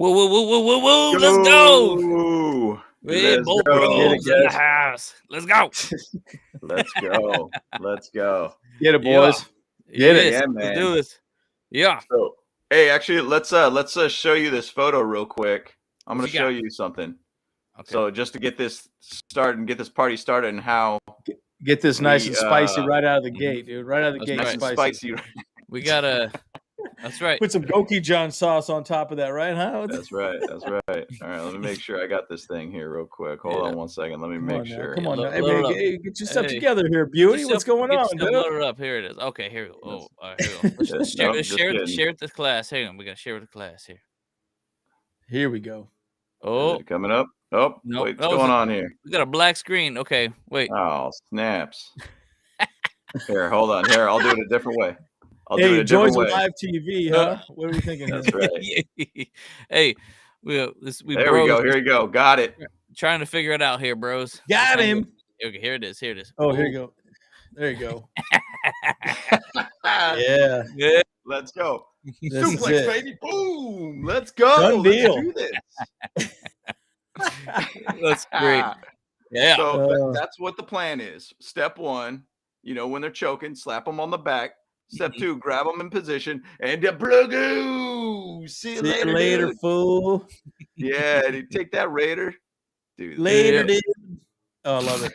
Whoa, whoa, whoa, whoa, whoa, whoa! Let's go! Hey, Let's both go. bros in the house. Let's go. Let's go. Let's go. Get it, boys. Get it. Yeah, Let's man. do this. Yeah. So, hey, actually, let's show you this photo real quick. I'm going to show you something. Okay. So, just to get this started and get this party started, and how get this nice and spicy right out of the gate, dude. Right out of the gate, nice and spicy. We gotta. That's right. Put some gochujang sauce on top of that, right? Huh? That's right. That's right. All right, let me make sure I got this thing here real quick. Hold on one second. Let me make sure. Come on, now. Load Hey, get your stuff together here, beauty. What's going on, dude? Load it up. Here it is. Okay, here we go. Oh, here we go. Let's share with the class. Hang on, we gotta share with the class here. Here we go. Oh, coming up. Oh, no, wait, what's going on here? We got a black screen. Okay, wait. Oh, snaps. Here, hold on. Here, I'll do it a different way. Hey, Joy's live TV, huh? What are we thinking? That's right. Hey, there we go. Here we go. Got it. Trying to figure it out here, bros. Got him. Okay, here it is. Here it is. Oh, here you go. There you go. Yeah. Good. Let's go. This Suplex, baby. Boom. Let's go. Done deal. Let's do this. That's great. Yeah. So that's what the plan is. Step one, when they're choking, slap them on the back. Step two, grab them in position and plugoo. See you later, fool. Yeah, dude, take that, Raider. Dude, later, dude. Oh, I love it.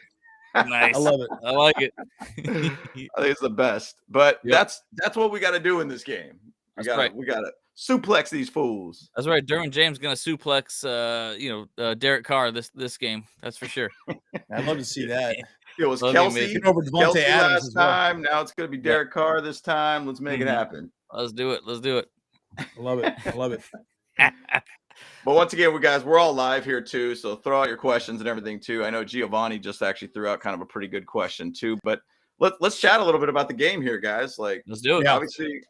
Nice. I love it. I like it. I think it's the best. But that's what we got to do in this game. We got to suplex these fools. That's right. Derwin James gonna suplex Derek Carr this game. That's for sure. I'd love to see that. It was Kelsey over Devontae Adams last time. Now it's going to be Derek Carr this time. Let's make it happen. Let's do it. I love it. I love it. But once again, we're all live here too. So throw out your questions and everything too. I know Giovanni just actually threw out kind of a pretty good question too. But let's chat a little bit about the game here, guys. Like, let's do it. Obviously,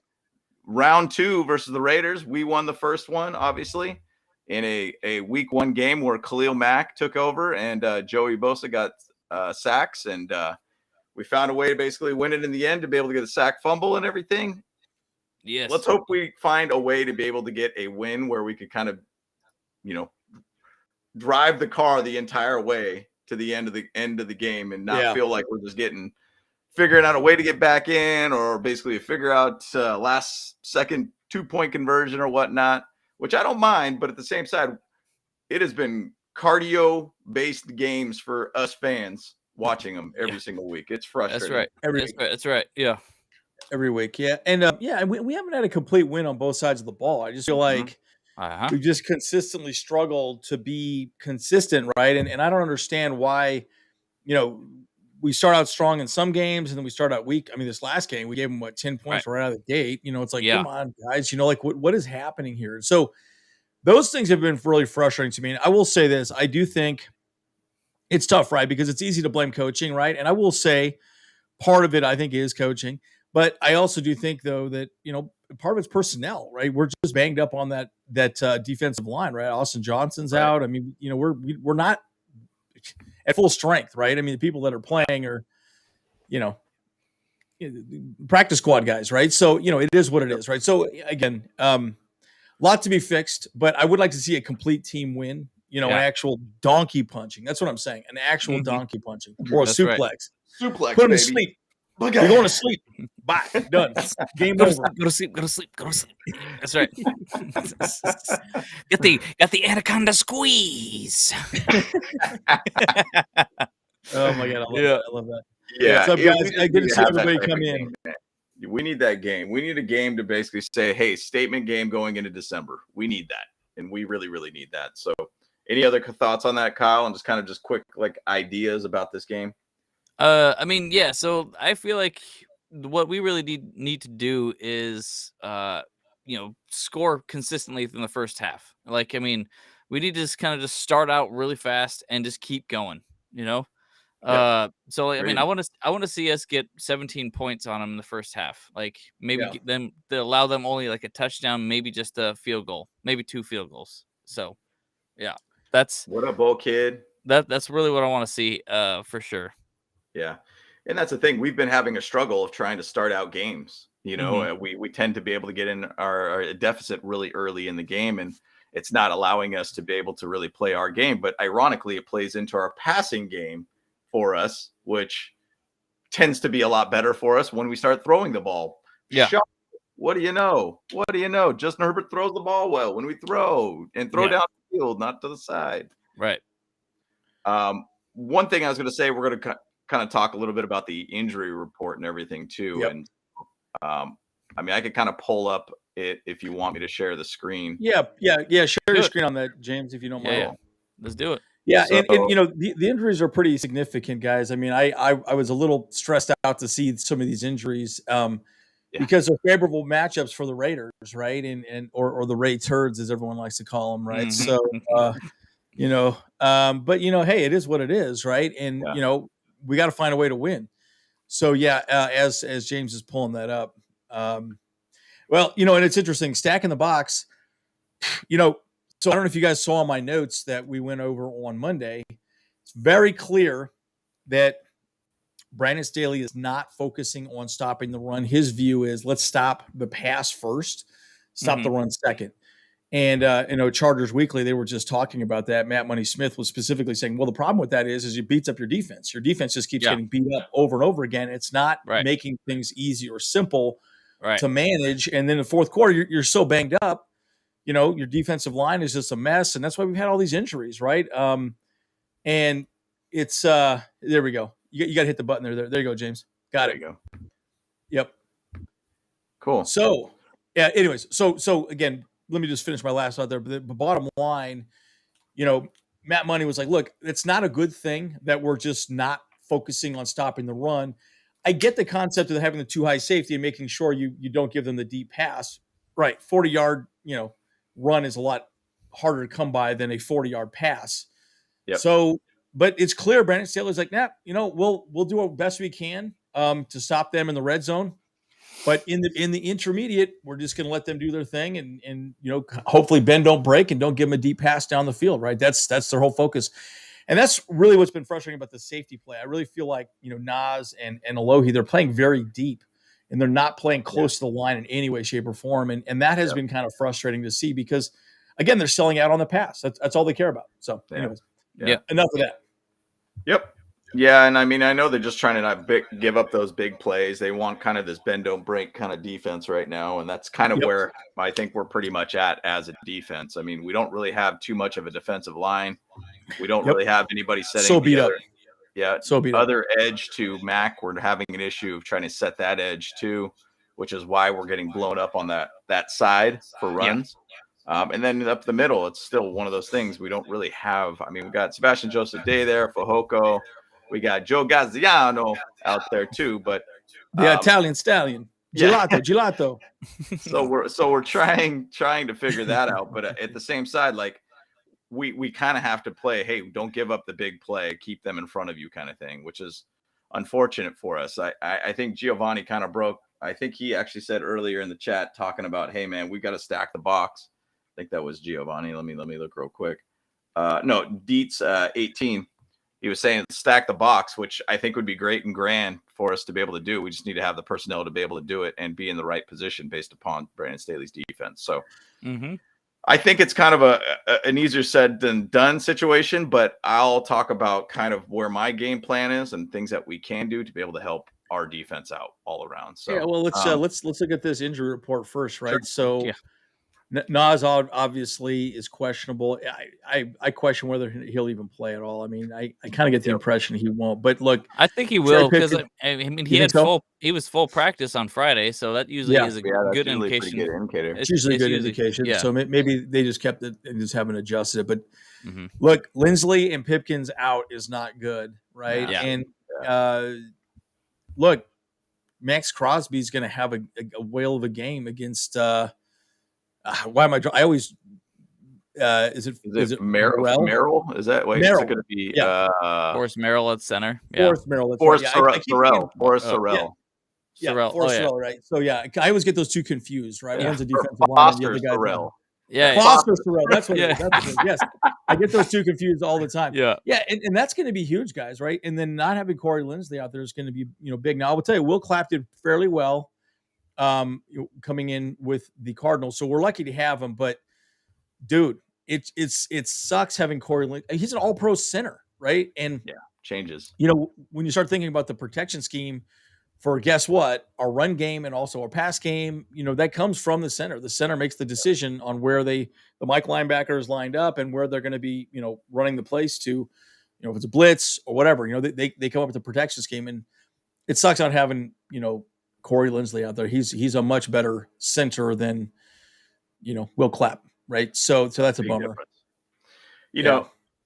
round 2 versus the Raiders. We won the first one, obviously, in a week 1 game where Khalil Mack took over and Joey Bosa got sacks, and we found a way to basically win it in the end to be able to get a sack fumble and everything. Yes. Let's hope we find a way to be able to get a win where we could kind of, drive the car the entire way to the end of the game and not feel like we're just figuring out a way to get back in, or basically figure out last second 2-point conversion or whatnot, which I don't mind. But at the same side, it has been cardio-based games for us fans watching them every single week. It's frustrating. That's right. Yeah. Every week. Yeah. And we haven't had a complete win on both sides of the ball. I just feel like we've just consistently struggled to be consistent, right? And I don't understand why, we start out strong in some games and then we start out weak. I mean, this last game, we gave them 10 points right out of the gate. It's like, come on, guys, what is happening here? So those things have been really frustrating to me. And I will say this, I do think it's tough, right? Because it's easy to blame coaching, right? And I will say part of it, I think, is coaching. But I also do think, though, that, part of it's personnel, right? We're just banged up on that defensive line, right? Austin Johnson's out. I mean, we're not at full strength, right? I mean, the people that are playing are, practice squad guys, right? So, it is what it is, right? So, again, lot to be fixed, but I would like to see a complete team win, an actual donkey punching. That's what I'm saying. An actual donkey punching or a suplex. Right. Suplex, put him to sleep. You're going to sleep. Bye. Done. Game over. Go to sleep. That's right. Got the anaconda squeeze. Oh my God. I love that. Yeah. What's up, guys? Good to see everybody come in. We need that game. We need a game to basically say, hey, statement game going into December. We need that. And we really, really need that. So any other thoughts on that, Kyle? And just quick ideas about this game? I mean, yeah. So I feel like what we really need to do is, score consistently in the first half. Like, I mean, we need to just kind of just start out really fast and just keep going. So I mean, I want to see us get 17 points on them in the first half. Like maybe get them to allow them only like a touchdown, maybe just a field goal, maybe 2 field goals. So, yeah, that's what up, old kid. That's really what I want to see, for sure. Yeah. And that's the thing. We've been having a struggle of trying to start out games. We tend to be able to get in our deficit really early in the game. And it's not allowing us to be able to really play our game. But ironically, it plays into our passing game for us, which tends to be a lot better for us when we start throwing the ball. Yeah. What do you know? What do you know? Justin Herbert throws the ball well when we throw down the field, not to the side. Right. One thing I was going to say, we're going to kind of talk a little bit about the injury report and everything too. Yep. And I mean, I could kind of pull up it if you want me to share the screen. Yeah. Share your screen on that, James, if you don't mind. Yeah. Let's do it. Yeah, so, and the injuries are pretty significant, guys. I mean, I was a little stressed out to see some of these injuries because they're favorable matchups for the Raiders, right? Or the Ray Turds, as everyone likes to call them, right? Mm-hmm. So, but hey, it is what it is, right? And we got to find a way to win. So as James is pulling that up, well, and it's interesting, stacking the box, So I don't know if you guys saw my notes that we went over on Monday. It's very clear that Brandon Staley is not focusing on stopping the run. His view is let's stop the pass first, stop the run second. And Chargers Weekly, they were just talking about that. Matt Money Smith was specifically saying, well, the problem with that is it beats up your defense. Your defense just keeps getting beat up over and over again. It's not making things easy or simple to manage. And then in the fourth quarter, you're so banged up. Your defensive line is just a mess, and that's why we've had all these injuries, right? And it's there we go. You got to hit the button there. There you go, James. Got it. There you go. Yep. Cool. So, yeah. Anyways, so again, let me just finish my last thought there. But the bottom line, Matt Money was like, "Look, it's not a good thing that we're just not focusing on stopping the run." I get the concept of having the too high safety and making sure you don't give them the deep pass, right? 40-yard, run is a lot harder to come by than a 40-yard pass. Yep. So, but it's clear Brandon Staley's like, we'll do our best we can to stop them in the red zone. But in the intermediate, we're just going to let them do their thing and hopefully bend don't break and don't give them a deep pass down the field, right? That's their whole focus. And that's really what's been frustrating about the safety play. I really feel like, Nas and Alohi, they're playing very deep. And they're not playing close to the line in any way, shape, or form. And that has been kind of frustrating to see because, again, they're selling out on the pass. That's all they care about. So, anyways, enough of that. Yep. Yeah, and I mean, I know they're just trying to not give up those big plays. They want kind of this bend, don't break kind of defense right now, and that's kind of where I think we're pretty much at as a defense. I mean, we don't really have too much of a defensive line. We don't really have anybody setting so beat up. Yeah, so other edge to Mac. We're having an issue of trying to set that edge too, which is why we're getting blown up on that side for runs. And then up the middle, it's still one of those things we don't really have. I mean, we got Sebastian Joseph Day there, Fehoko. We got Joe Gaziano out there too, but the Italian stallion, gelato. So we're trying to figure that out, but at the same side, like. We kind of have to play, hey, don't give up the big play, keep them in front of you kind of thing, which is unfortunate for us. I think Giovanni kind of broke. I think he actually said earlier in the chat talking about, hey, man, we got to stack the box. I think that was Giovanni. Let me look real quick. No, Dietz 18. He was saying stack the box, which I think would be great and grand for us to be able to do. We just need to have the personnel to be able to do it and be in the right position based upon Brandon Staley's defense. So I think it's kind of an easier said than done situation, but I'll talk about kind of where my game plan is and things that we can do to be able to help our defense out all around. So well, let's look at this injury report first, right? Sure. So Nas obviously is questionable. I question whether he'll even play at all. I mean, I kind of get the impression he won't. But look, I think he will because I mean he was full practice on Friday, so that usually is a good indication. It's usually a good indication. Yeah. So maybe they just kept it and just haven't adjusted it. But look, Lindsley and Pipkins out is not good, right? Yeah. And look, Max Crosby's going to have a whale of a game against. Why am I always is it Merrill? Is that wait? Merrill. Is it going to be Forrest Merrill at center? Forrest Merrill. Forrest Sorrell. Forrest Sorrell. Yeah, Forrest Sorrell, right? So I always get those two confused, right? One's a defensive line, the other guy's Sorrell. Foster Sorrell. That's what it is. That's what it is. Yes, I get those two confused all the time. Yeah, and that's going to be huge, guys, right? And then not having Corey Lindsley out there is going to be big. Now I will tell you, Will Clapp did fairly well. Coming in with the Cardinals. So we're lucky to have him, but dude, it sucks having Corey Linsley. He's an all-pro center, right? And changes. When you start thinking about the protection scheme for guess what, our run game and also our pass game, that comes from the center. The center makes the decision on where the Mike linebacker is lined up and where they're going to be, running the plays to, if it's a blitz or whatever, they come up with the protection scheme, and it sucks not having, Corey Linsley out there. He's a much better center than, Will Clapp. Right. So that's a bummer.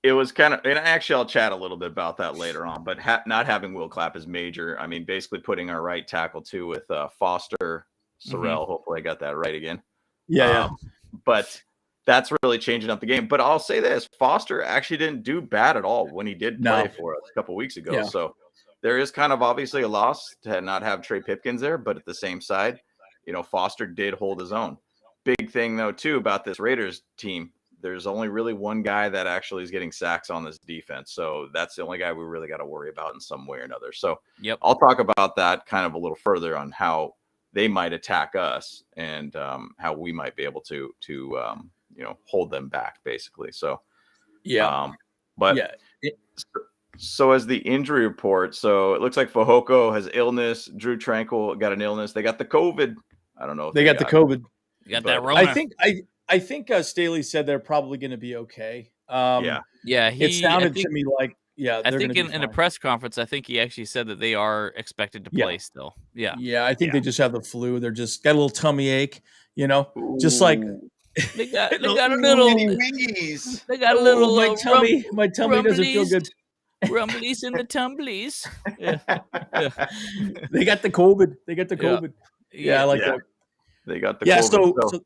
It was kind of, and actually I'll chat a little bit about that later on, but not having Will Clapp is major. I mean, basically putting our right tackle too with Foster Sorrell. Hopefully I got that right again. Yeah. But that's really changing up the game. But I'll say this, Foster actually didn't do bad at all when he did play for us a couple weeks ago. Yeah. So there is kind of obviously a loss to not have Trey Pipkins there, but at the same side, Foster did hold his own. Big thing though too about this Raiders team, there's only really one guy that actually is getting sacks on this defense. So that's the only guy we really got to worry about in some way or another. So I'll talk about that kind of a little further on how they might attack us and how we might be able to hold them back basically. So, so as the injury report, so it looks like Fehoko has illness. Drew Tranquil got an illness. They got the COVID. I don't know if they got the COVID. You got that Rona. I think Staley said they're probably going to be okay. Yeah. It sounded to me like, I think in a press conference, I think he actually said that they are expected to play still. Yeah. Yeah. I think they just have the flu. They're just got a little tummy ache, just like they got a little wheeze. They got a little my tummy doesn't feel good. Rumblies in the tumblies. Yeah. They got the COVID. Yeah, I like that. They got the COVID. So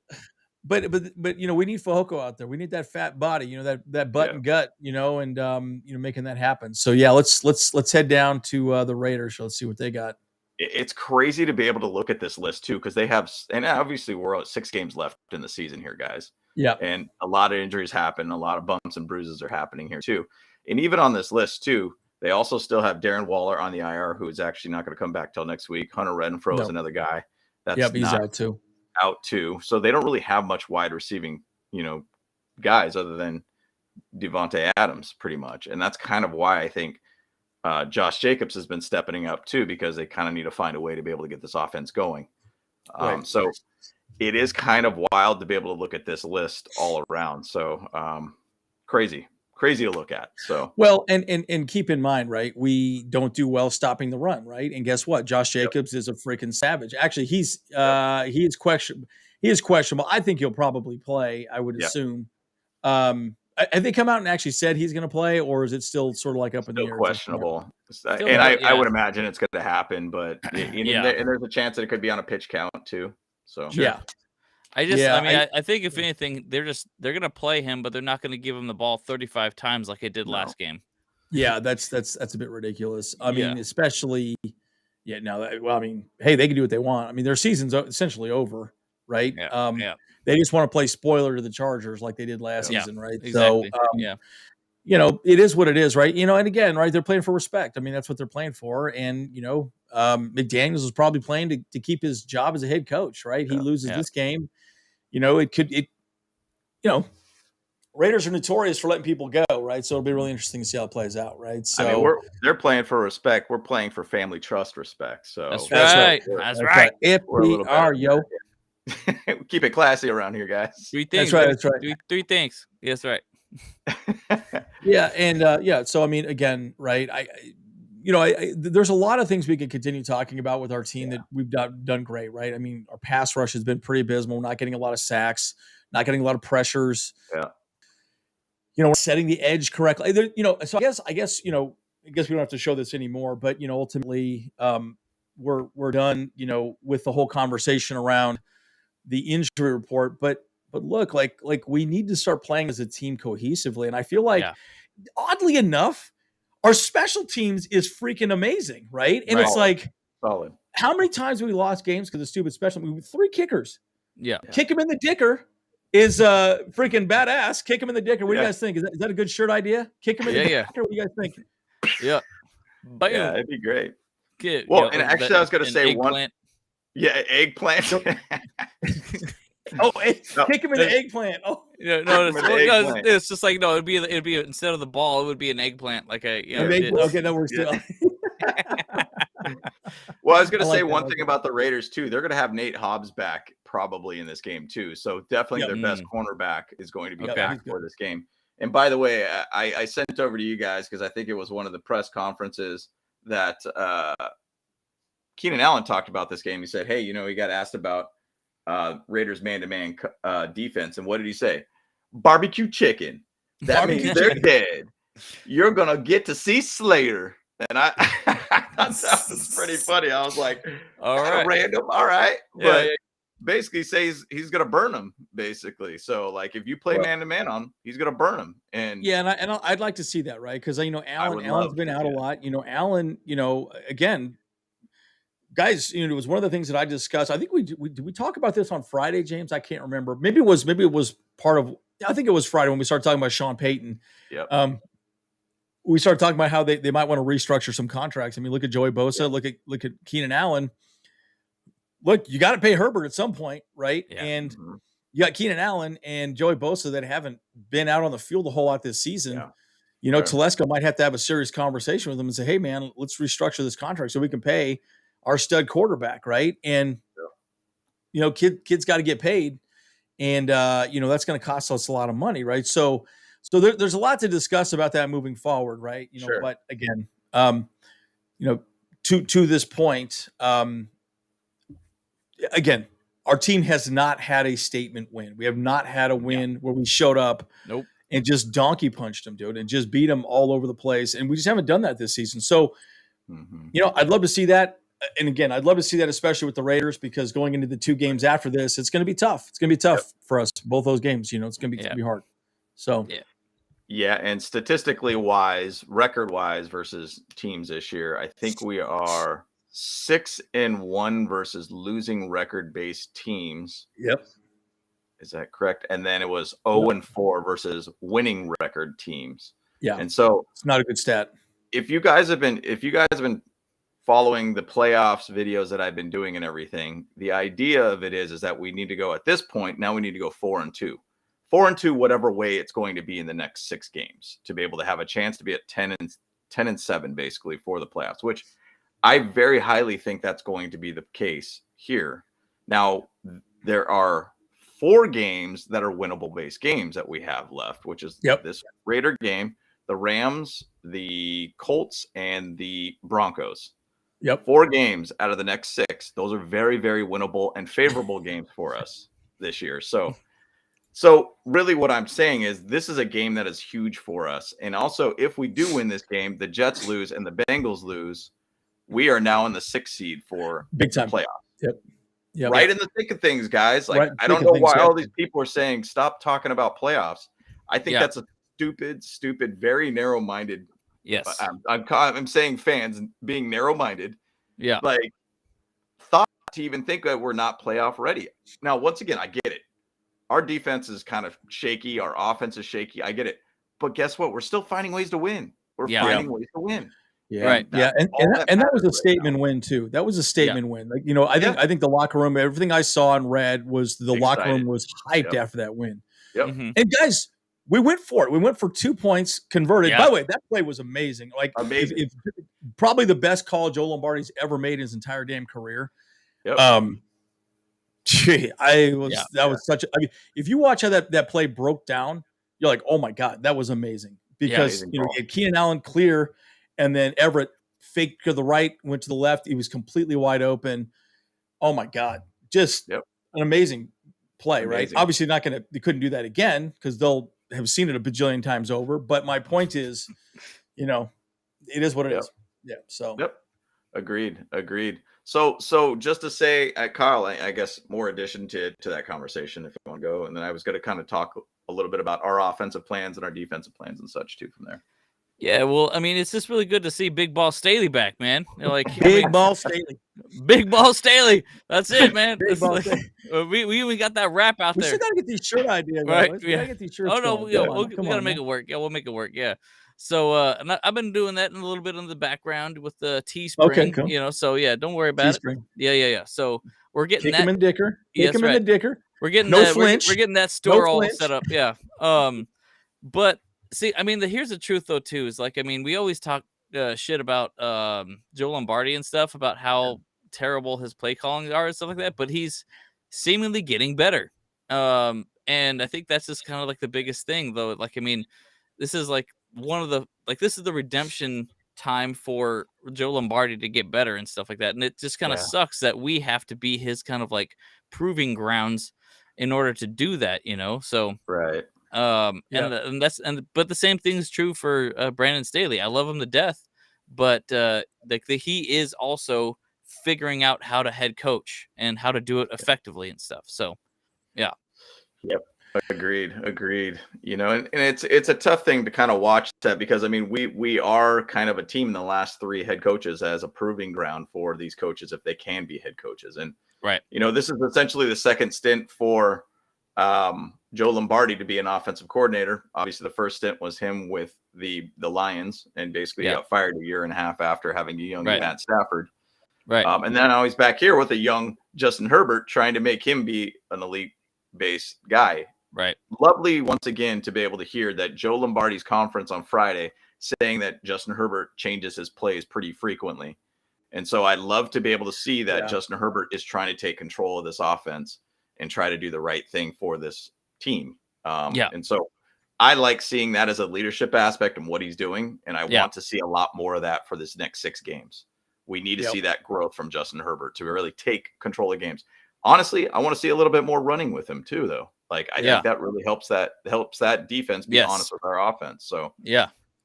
but we need Fehoko out there. We need that fat body, that butt and gut, and making that happen. So let's head down to the Raiders. Let's see what they got. It's crazy to be able to look at this list too, because they have, and obviously we're at 6 games left in the season here, guys. Yeah, and a lot of injuries happen, a lot of bumps and bruises are happening here too. And even on this list too, they also still have Darren Waller on the IR, who is actually not going to come back till next week. Hunter Renfrow is another guy that's he's out too. So they don't really have much wide receiving, guys other than Devontae Adams pretty much. And that's kind of why I think Josh Jacobs has been stepping up too, because they kind of need to find a way to be able to get this offense going. Right. So it is kind of wild to be able to look at this list all around. So crazy to look at. So well, and keep in mind, right, we don't do well stopping the run, right? And guess what? Josh Jacobs is a freaking savage. Actually, he is questionable. I think he'll probably play, I would assume. Have they come out and actually said he's going to play, or is it still sort of like up in the air? Questionable. I would imagine it's going to happen, but and there's a chance that it could be on a pitch count too. So I think if anything, they're going to play him, but they're not going to give him the ball 35 times like they did last game. Yeah, that's a bit ridiculous. I mean, especially, hey, they can do what they want. I mean, their season's essentially over, right? They just want to play spoiler to the Chargers like they did last season, right? Exactly. So, it is what it is, right? And again, right, they're playing for respect. I mean, that's what they're playing for. And, McDaniels is probably playing to keep his job as a head coach, right? He loses this game. Raiders are notorious for letting people go, right? So it'll be really interesting to see how it plays out, right? So they're playing for respect. We're playing for family trust respect. So that's right. That's right. If we are, keep it classy around here, guys. 3 things. That's right. Three things. Yes, right. So I mean, again, right? There's a lot of things we could continue talking about with our team that we've done great, right? I mean, our pass rush has been pretty abysmal. We're not getting a lot of sacks, not getting a lot of pressures. Yeah. We're setting the edge correctly. So I guess we don't have to show this anymore, but ultimately, we're done, with the whole conversation around the injury report. But look, like we need to start playing as a team cohesively, and I feel like, oddly enough, our special teams is freaking amazing, right? And it's like, solid. How many times have we lost games because of stupid special? We have 3 kickers. Yeah. Kick him in the dicker is freaking badass. Kick him in the dicker. What do you guys think? Is that a good shirt idea? Kick him in the dicker. What do you guys think? Yeah. But it'd be great. Good. Well, and actually, I was going to say eggplant. Eggplant. Kick him in the eggplant. Oh, it's just like it'd be instead of the ball, it would be an eggplant, like okay, that works too. Well, I was going to say one thing about the Raiders too. They're going to have Nate Hobbs back probably in this game too. So definitely their best cornerback is going to be back for this game. And by the way, I sent over to you guys because I think it was one of the press conferences that Keenan Allen talked about this game. He said, hey, he got asked about Raiders man-to-man defense. And what did he say? Barbecue chicken. That means they're dead. You're going to get to see Slater. And I thought that was pretty funny. I was like, all right, random. All right. But basically says he's going to burn him, basically. So, like, if you play man-to-man on him, he's going to burn him. And I'd like to see that, right? Because, Allen's been out a lot. Allen, again, guys, it was one of the things that I discussed. I think did we talk about this on Friday, James? I can't remember. Maybe it was part of. I think it was Friday when we started talking about Sean Payton. Yep. We started talking about how they might want to restructure some contracts. I mean, look at Joey Bosa, look at Keenan Allen. Look, you got to pay Herbert at some point, right? Yeah. And you got Keenan Allen and Joey Bosa that haven't been out on the field a whole lot this season. Yeah. Telesco might have to have a serious conversation with them and say, hey, man, let's restructure this contract so we can pay our stud quarterback, right? And, kids got to get paid. And, that's going to cost us a lot of money, right? So there's a lot to discuss about that moving forward, right? Sure. But again, to this point, again, our team has not had a statement win. We have not had a win where we showed up and just donkey punched them, dude, and just beat them all over the place. And we just haven't done that this season. So, I'd love to see that. And again, I'd love to see that, especially with the Raiders, because going into the 2 games after this, it's going to be tough. It's going to be tough for us, both those games. It's going to be hard. So, yeah, and statistically wise, record wise versus teams this year, I think we are 6-1 versus losing record based teams. Yep. Is that correct? And then it was 0-4 versus winning record teams. Yeah. And so it's not a good stat. If you guys have been following the playoffs videos that I've been doing and everything, the idea of it is that we need to go at this point. Now we need to go 4-2. 4-2, whatever way it's going to be in the next 6 games, to be able to have a chance to be at 10-7 basically for the playoffs, which I very highly think that's going to be the case here. Now, there are 4 games that are winnable base games that we have left, which is this Raider game, the Rams, the Colts, and the Broncos. 4 games out of the next 6. Those are very, very winnable and favorable games for us this year. So really what I'm saying is this is a game that is huge for us. And also, if we do win this game, the Jets lose and the Bengals lose, we are now in the 6th seed for big time playoffs. Yep. Right in the thick of things, guys. Like, I don't know why all these people are saying stop talking about playoffs. I think that's a stupid, very narrow-minded. Yes. I'm saying fans being narrow-minded. Yeah. Like, thought to even think that we're not playoff ready. Now, once again, I get it. Our defense is kind of shaky. Our offense is shaky. I get it. But guess what? We're still finding ways to win. We're finding ways to win. Yeah. Right. And that was a statement win too. That was a statement win. Like, I think the locker room, everything I saw and read was the locker room was hyped after that win. Yep. Mm-hmm. And guys, we went for it. We went for 2 points converted. By the way, that play was amazing. Like, if probably the best call Joe Lombardi's ever made in his entire damn career. Yep. That was such a, I mean, if you watch how that play broke down, you're like, oh my God, that was amazing. Because you had Keenan Allen clear, and then Everett faked to the right, went to the left. He was completely wide open. Oh my God. Just an amazing play, right? Obviously they couldn't do that again because they'll have seen it a bajillion times over. But my point is, it is what it is. Yeah. So. Yep. Agreed. So just to say, Kyle, I guess more addition to that conversation, if you want to go, and then I was going to kind of talk a little bit about our offensive plans and our defensive plans and such too from there. Yeah, well, I mean, it's just really good to see Big Ball Staley back, man. Big Ball Staley. Big Ball Staley. That's it, man. We even got that rap out there. We still got to get these shirt ideas. Right. We got to get these shirts. Oh, no, we got to make it work. Yeah, we'll make it work. Yeah. So I've been doing that in a little bit in the background with the Teespring. Okay, cool. So yeah, don't worry about Teespring. it. Yeah. So we're getting Kick him in Dicker. Kick him in the Dicker. We're getting no that, flinch. We're getting that store all set up. Yeah. But see, I mean, here's the truth though too. Is like, I mean, we always talk shit about Joe Lombardi and stuff about how terrible his play calling are and stuff like that. But he's seemingly getting better. And I think that's just kind of like the biggest thing though. Like, I mean, this is like this is the redemption time for Joe Lombardi to get better and stuff like that. And it just kind of sucks that we have to be his kind of like proving grounds in order to do that, you know? So, right. But the same thing is true for Brandon Staley. I love him to death, but he is also figuring out how to head coach and how to do it effectively and stuff. So, yeah. Yep. Agreed. You know, and it's a tough thing to kind of watch that because I mean we are kind of a team in the last 3 head coaches as a proving ground for these coaches if they can be head coaches. And right, you know, this is essentially the second stint for Joe Lombardi to be an offensive coordinator. Obviously, the first stint was him with the Lions, and basically got fired a year and a half after having a young Matt Stafford. Right, and then now he's back here with a young Justin Herbert, trying to make him be an elite base guy. Right. Lovely once again to be able to hear that Joe Lombardi's conference on Friday saying that Justin Herbert changes his plays pretty frequently. And so I'd love to be able to see that Justin Herbert is trying to take control of this offense and try to do the right thing for this team. And so I like seeing that as a leadership aspect and what he's doing. And I want to see a lot more of that for this next 6 games. We need to see that growth from Justin Herbert to really take control of games. Honestly, I want to see a little bit more running with him too, though. Like I think that really helps that defense be honest with our offense. So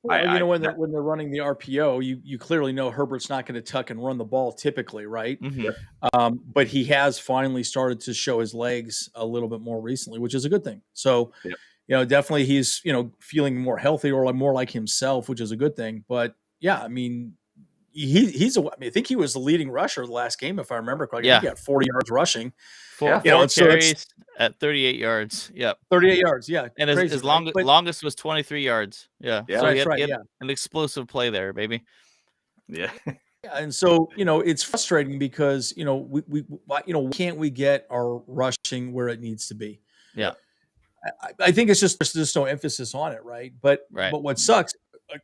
well, when they're running the RPO, you clearly know Herbert's not going to tuck and run the ball typically, right? Mm-hmm. But he has finally started to show his legs a little bit more recently, which is a good thing. So, you know, definitely he's feeling more healthy or more like himself, which is a good thing. But yeah, I mean, I think he was the leading rusher the last game, if I remember correctly. I think he got 40 yards rushing. 4 carries at 38 yards. Yep. 38 yards. Yeah. And his longest was 23 yards. Yeah. So he had an explosive play there, baby. Yeah. And so, it's frustrating because, we can't we get our rushing where it needs to be? Yeah. I think it's there's just no emphasis on it. Right. But what sucks,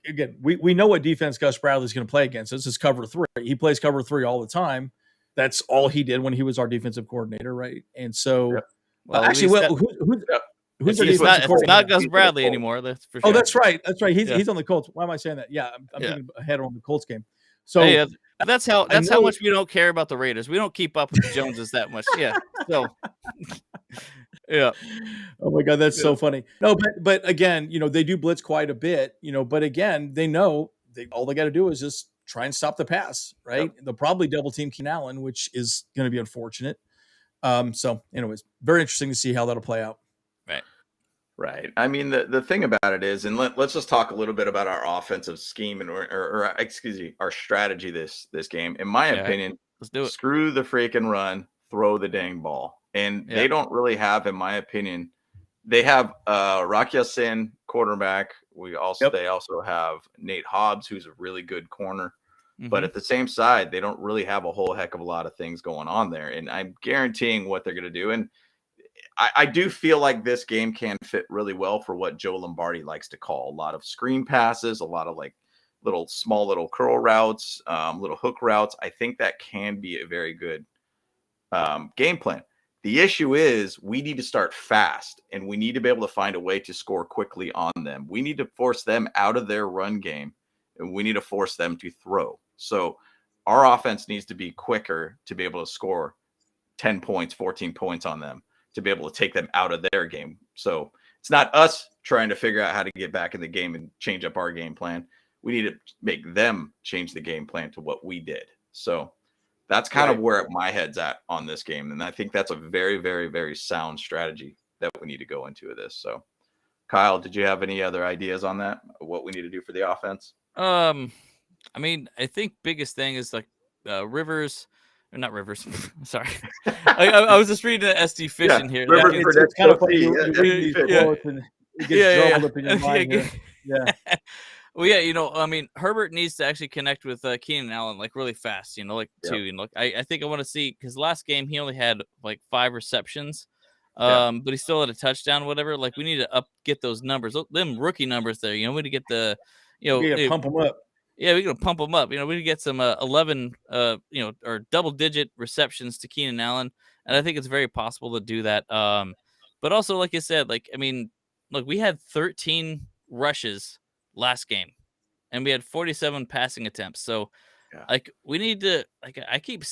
again, we know what defense Gus Bradley's going to play against. This is cover 3. He plays cover 3 all the time. That's all he did when he was our defensive coordinator, right? And so, who's our defensive coordinator? It's not Gus Bradley anymore. That's for sure. Oh, that's right. He's on the Colts. Why am I saying that? Yeah, I'm thinking ahead on the Colts game. So that's how much we don't care about the Raiders. We don't keep up with the Joneses that much. Yeah. So. Yeah. Oh my God, that's so funny. No, but again, they do blitz quite a bit. But again, they know all they got to do is just try and stop the pass, right? They'll probably double team Keenan Allen, which is going to be unfortunate. So anyways, very interesting to see how that'll play out. Right. I mean, the thing about it is, and let's just talk a little bit about our offensive scheme or excuse me, our strategy this game. In my opinion, let's do it. Screw the freaking run, throw the dang ball. And they don't really have, in my opinion, they have Rock Ya-Sin, quarterback. They also have Nate Hobbs, who's a really good corner. Mm-hmm. But at the same side, they don't really have a whole heck of a lot of things going on there. And I'm guaranteeing what they're going to do. And I do feel like this game can fit really well for what Joe Lombardi likes to call a lot of screen passes, a lot of like small little curl routes, little hook routes. I think that can be a very good game plan. The issue is we need to start fast, and we need to be able to find a way to score quickly on them. We need to force them out of their run game, and we need to force them to throw. So our offense needs to be quicker to be able to score 10 points, 14 points on them, to be able to take them out of their game. So it's not us trying to figure out how to get back in the game and change up our game plan. We need to make them change the game plan to what we did. So that's kind of where my head's at on this game. And I think that's a very, very, very sound strategy that we need to go into this. So Kyle, did you have any other ideas on that? What we need to do for the offense? I mean, I think biggest thing is like Rivers, or not Rivers. Sorry. I was just reading the SD Fishing here. Rivers it's kind of funny. It gets jumbled up in your mind here. Yeah. Well, yeah, I mean, Herbert needs to actually connect with Keenan Allen like really fast, too. I think I want to see, because last game he only had like 5 receptions, But he still had a touchdown, whatever. Like, we need to get those numbers, them rookie numbers there. We need to get the, pump them up. Yeah, we're gonna pump them up. We need to get some 11, or double-digit receptions to Keenan Allen, and I think it's very possible to do that. But also, like you said, look, we had 13 rushes last game, and we had 47 passing attempts. So, we need to, I keep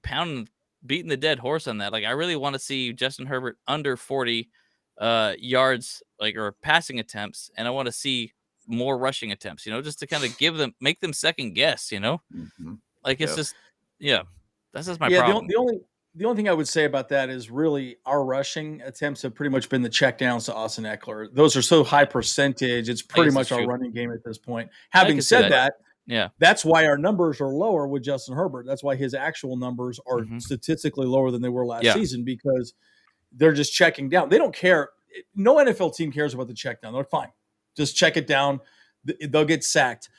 pounding, beating the dead horse on that. Like, I really want to see Justin Herbert under 40 yards, or passing attempts, and I want to see more rushing attempts, just to kind of make them second guess, Mm-hmm. it's just, that's just my problem. The only thing I would say about that is really our rushing attempts have pretty much been the checkdowns to Austin Eckler. Those are so high percentage. It's pretty much our running game at this point. Having said that, that's why our numbers are lower with Justin Herbert. That's why his actual numbers are statistically lower than they were last season, because they're just checking down. They don't care. No NFL team cares about the check down. They're fine. Just check it down. They'll get sacked.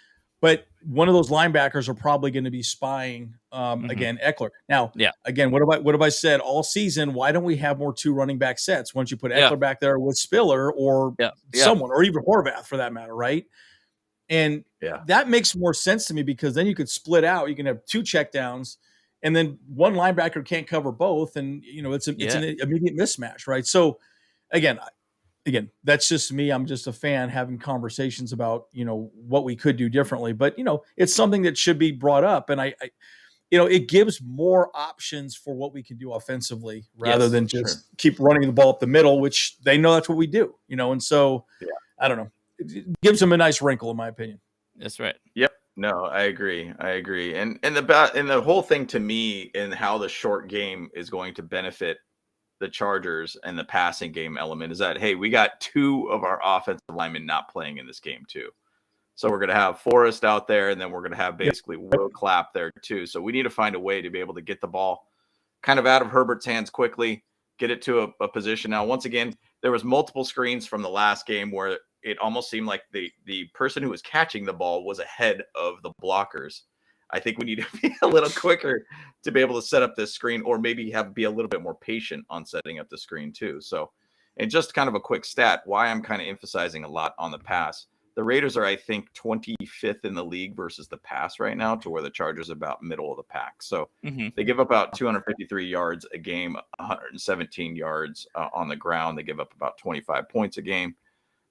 But one of those linebackers are probably going to be spying, again, Eckler. Now, again, what have I said all season? Why don't we have more 2 running back sets? Once you put Eckler back there with Spiller or someone, or even Horvath for that matter, right? And that makes more sense to me, because then you could split out. You can have 2 checkdowns, and then one linebacker can't cover both, and it's an immediate mismatch, right? So, again, that's just me. I'm just a fan having conversations about, what we could do differently. But, it's something that should be brought up. And I it gives more options for what we can do offensively, rather than just keep running the ball up the middle, which they know that's what we do, and so I don't know. It gives them a nice wrinkle, in my opinion. That's right. Yep. No, I agree. And the whole thing to me, and how the short game is going to benefit the Chargers and the passing game element, is that, hey, we got 2 of our offensive linemen not playing in this game too. So we're going to have Forrest out there, and then we're going to have basically Will Clapp there too. So we need to find a way to be able to get the ball kind of out of Herbert's hands quickly, get it to a position. Now, once again, there was multiple screens from the last game where it almost seemed like the person who was catching the ball was ahead of the blockers. I think we need to be a little quicker to be able to set up this screen, or maybe be a little bit more patient on setting up the screen too. So, and just kind of a quick stat, why I'm kind of emphasizing a lot on the pass. The Raiders are, I think, 25th in the league versus the pass right now, to where the Chargers are about middle of the pack. So they give about 253 yards a game, 117 yards on the ground. They give up about 25 points a game.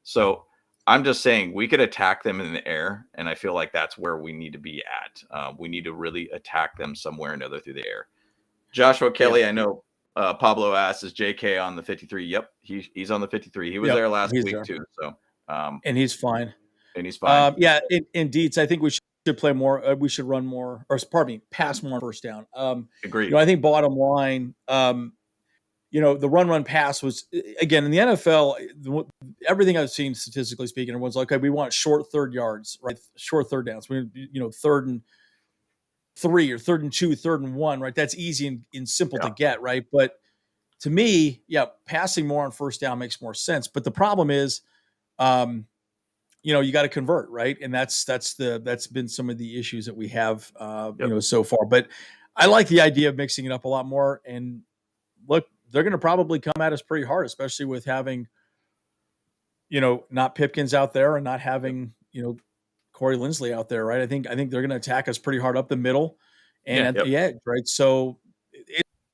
So I'm just saying we could attack them in the air, and I feel like that's where we need to be at. We need to really attack them somewhere or another through the air. Joshua Kelly, I know Pablo asked, is JK on the 53? Yep, he's on the 53. He was there last week too. So, and he's fine. Indeed. I think we should play more. We should run more, or pardon me, pass more first down. Agreed. I think bottom line, the run pass was, again, in the NFL, everything I've seen statistically speaking, everyone's like, okay, we want short third yards, right? Short third downs. We, 3rd and 3 or 3rd and 2, 3rd and 1, right? That's easy and simple to get, right? But to me, passing more on first down makes more sense. But the problem is, you got to convert, right? And that's been some of the issues that we have, so far. But I like the idea of mixing it up a lot more. And look, they're going to probably come at us pretty hard, especially with having, not Pipkins out there and not having, Corey Linsley out there, right? I think they're going to attack us pretty hard up the middle and at the edge, right? So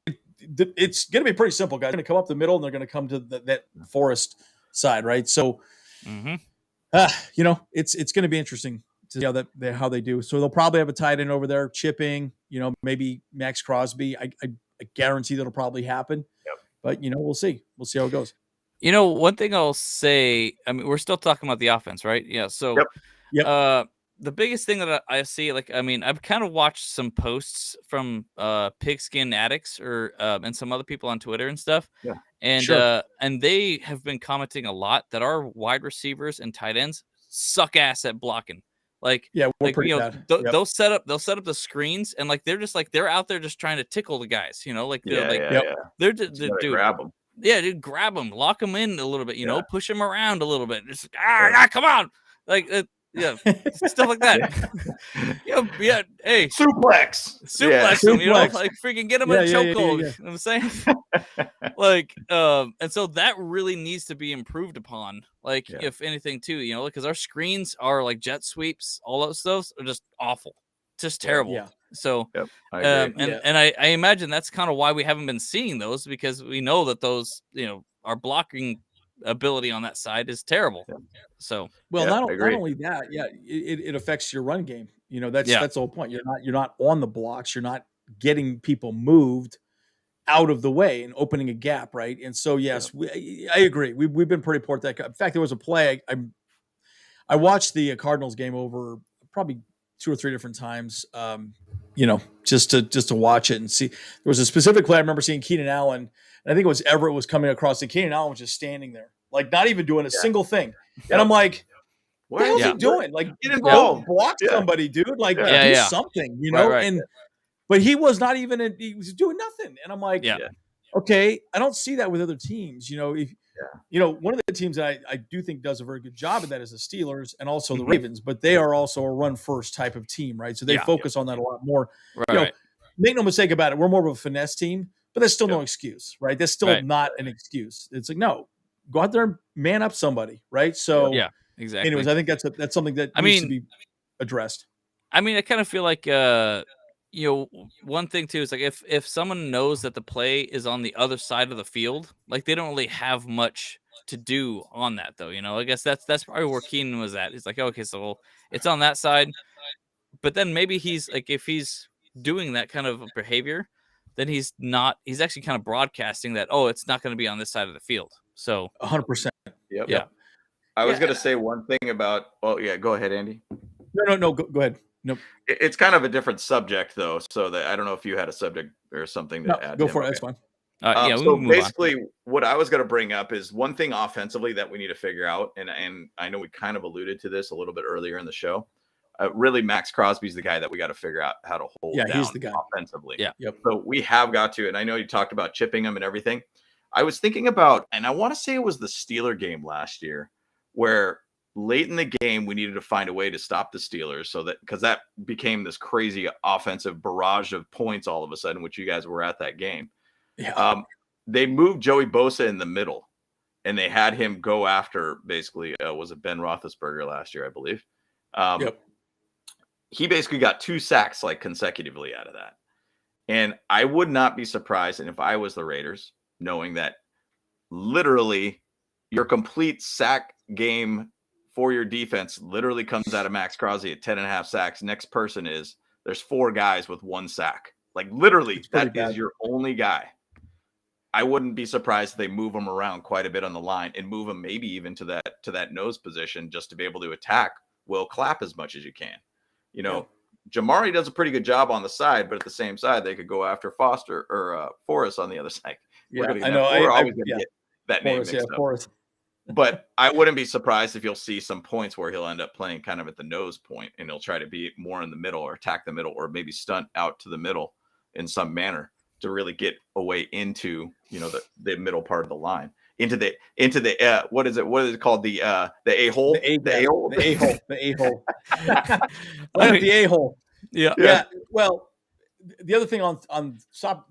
it's going to be pretty simple, guys. They're going to come up the middle, and they're going to come to that Forest side, right? So, it's going to be interesting to see how they do. So they'll probably have a tight end over there chipping, maybe Max Crosby. I guarantee that'll probably happen. But, we'll see. We'll see how it goes. One thing I'll say, I mean, we're still talking about the offense, right? Yeah. So the biggest thing that I see, I've kind of watched some posts from Pigskin Addicts and some other people on Twitter and stuff. Yeah. And they have been commenting a lot that our wide receivers and tight ends suck ass at blocking. They'll set up the screens, and they're out there just trying to tickle the guys, they're dude, grab them. Yeah, dude, grab them, lock them in a little bit, push them around a little bit. Just come on. Yeah, stuff like that. Hey, suplex him, like freaking get him in a chokehold. You know what I'm saying? And so that really needs to be improved upon. If anything, too, because our screens are like jet sweeps, all those stuff are just awful, just terrible. Yeah. So, I agree. And I imagine that's kind of why we haven't been seeing those, because we know that those, our blocking ability on that side is terrible. So, not only that, it affects your run game. That's the whole point. You're not on the blocks. You're not getting people moved out of the way and opening a gap, right? And so, yes, I agree. We've been pretty poor at that. In fact, there was a play I watched the Cardinals game over probably 2 or 3 different times. Just to watch it and see. There was a specific play I remember seeing Keenan Allen, and I think it was Everett was coming across, and Keenan Allen was just standing there, like not even doing a single thing. And I'm like, what the hell is he doing? Like, get involved, block somebody, dude. Like, do something, Right. But he was not even. He was doing nothing, and I'm like, okay, I don't see that with other teams. One of the teams that I do think does a very good job of that is the Steelers and also the Ravens, but they are also a run first type of team, right? So they focus on that a lot more. Right. Make no mistake about it, we're more of a finesse team, but that's still no excuse, right? That's still not an excuse. It's like, no, go out there and man up somebody, right? So exactly. Anyways, I think that's something that needs to be addressed. I mean, I kind of feel like one thing too is like if someone knows that the play is on the other side of the field, like they don't really have much to do on that, though. I guess that's probably where Keenan was at. He's like, okay, so it's on that side, but then maybe he's like, if he's doing that kind of behavior, then he's actually kind of broadcasting that, it's not going to be on this side of the field. So 100%. Yep. Yeah. I was going to say one thing about. Oh yeah, go ahead, Andy. No, go ahead. Nope. It's kind of a different subject, though, so that I don't know if you had a subject or something to add. Go for it. That's fine. So basically, what I was going to bring up is one thing offensively that we need to figure out, and I know we kind of alluded to this a little bit earlier in the show. Really, Max Crosby's the guy that we got to figure out how to hold down he's the guy. offensively. Yeah. Yep. So we have got to, and I know you talked about chipping him and everything. I was thinking about, and I want to say it was the Steeler game last year, where late in the game, we needed to find a way to stop the Steelers because that became this crazy offensive barrage of points all of a sudden, which you guys were at that game. Yeah. They moved Joey Bosa in the middle, and they had him go after basically, was it Ben Roethlisberger last year, I believe. Yep. He basically got 2 sacks like consecutively out of that. And I would not be surprised, and if I was the Raiders, knowing that literally your complete sack game for your defense literally comes out of Max Crosby at 10.5 sacks. Next person there's 4 guys with 1 sack. Like literally, that is your only guy. I wouldn't be surprised if they move him around quite a bit on the line and move him maybe even to that nose position just to be able to attack Will Clapp as much as you can. Jamari does a pretty good job on the side, but at the same side, they could go after Foster or Forrest on the other side. Yeah, I know. We're always going to get that name mixed up. Forrest. But I wouldn't be surprised if you'll see some points where he'll end up playing kind of at the nose point, and he'll try to be more in the middle or attack the middle or maybe stunt out to the middle in some manner to really get away into, the middle part of the line, into the what is it called? The a-hole? The a-hole. The a-hole. Yeah. Well, the other thing on stop.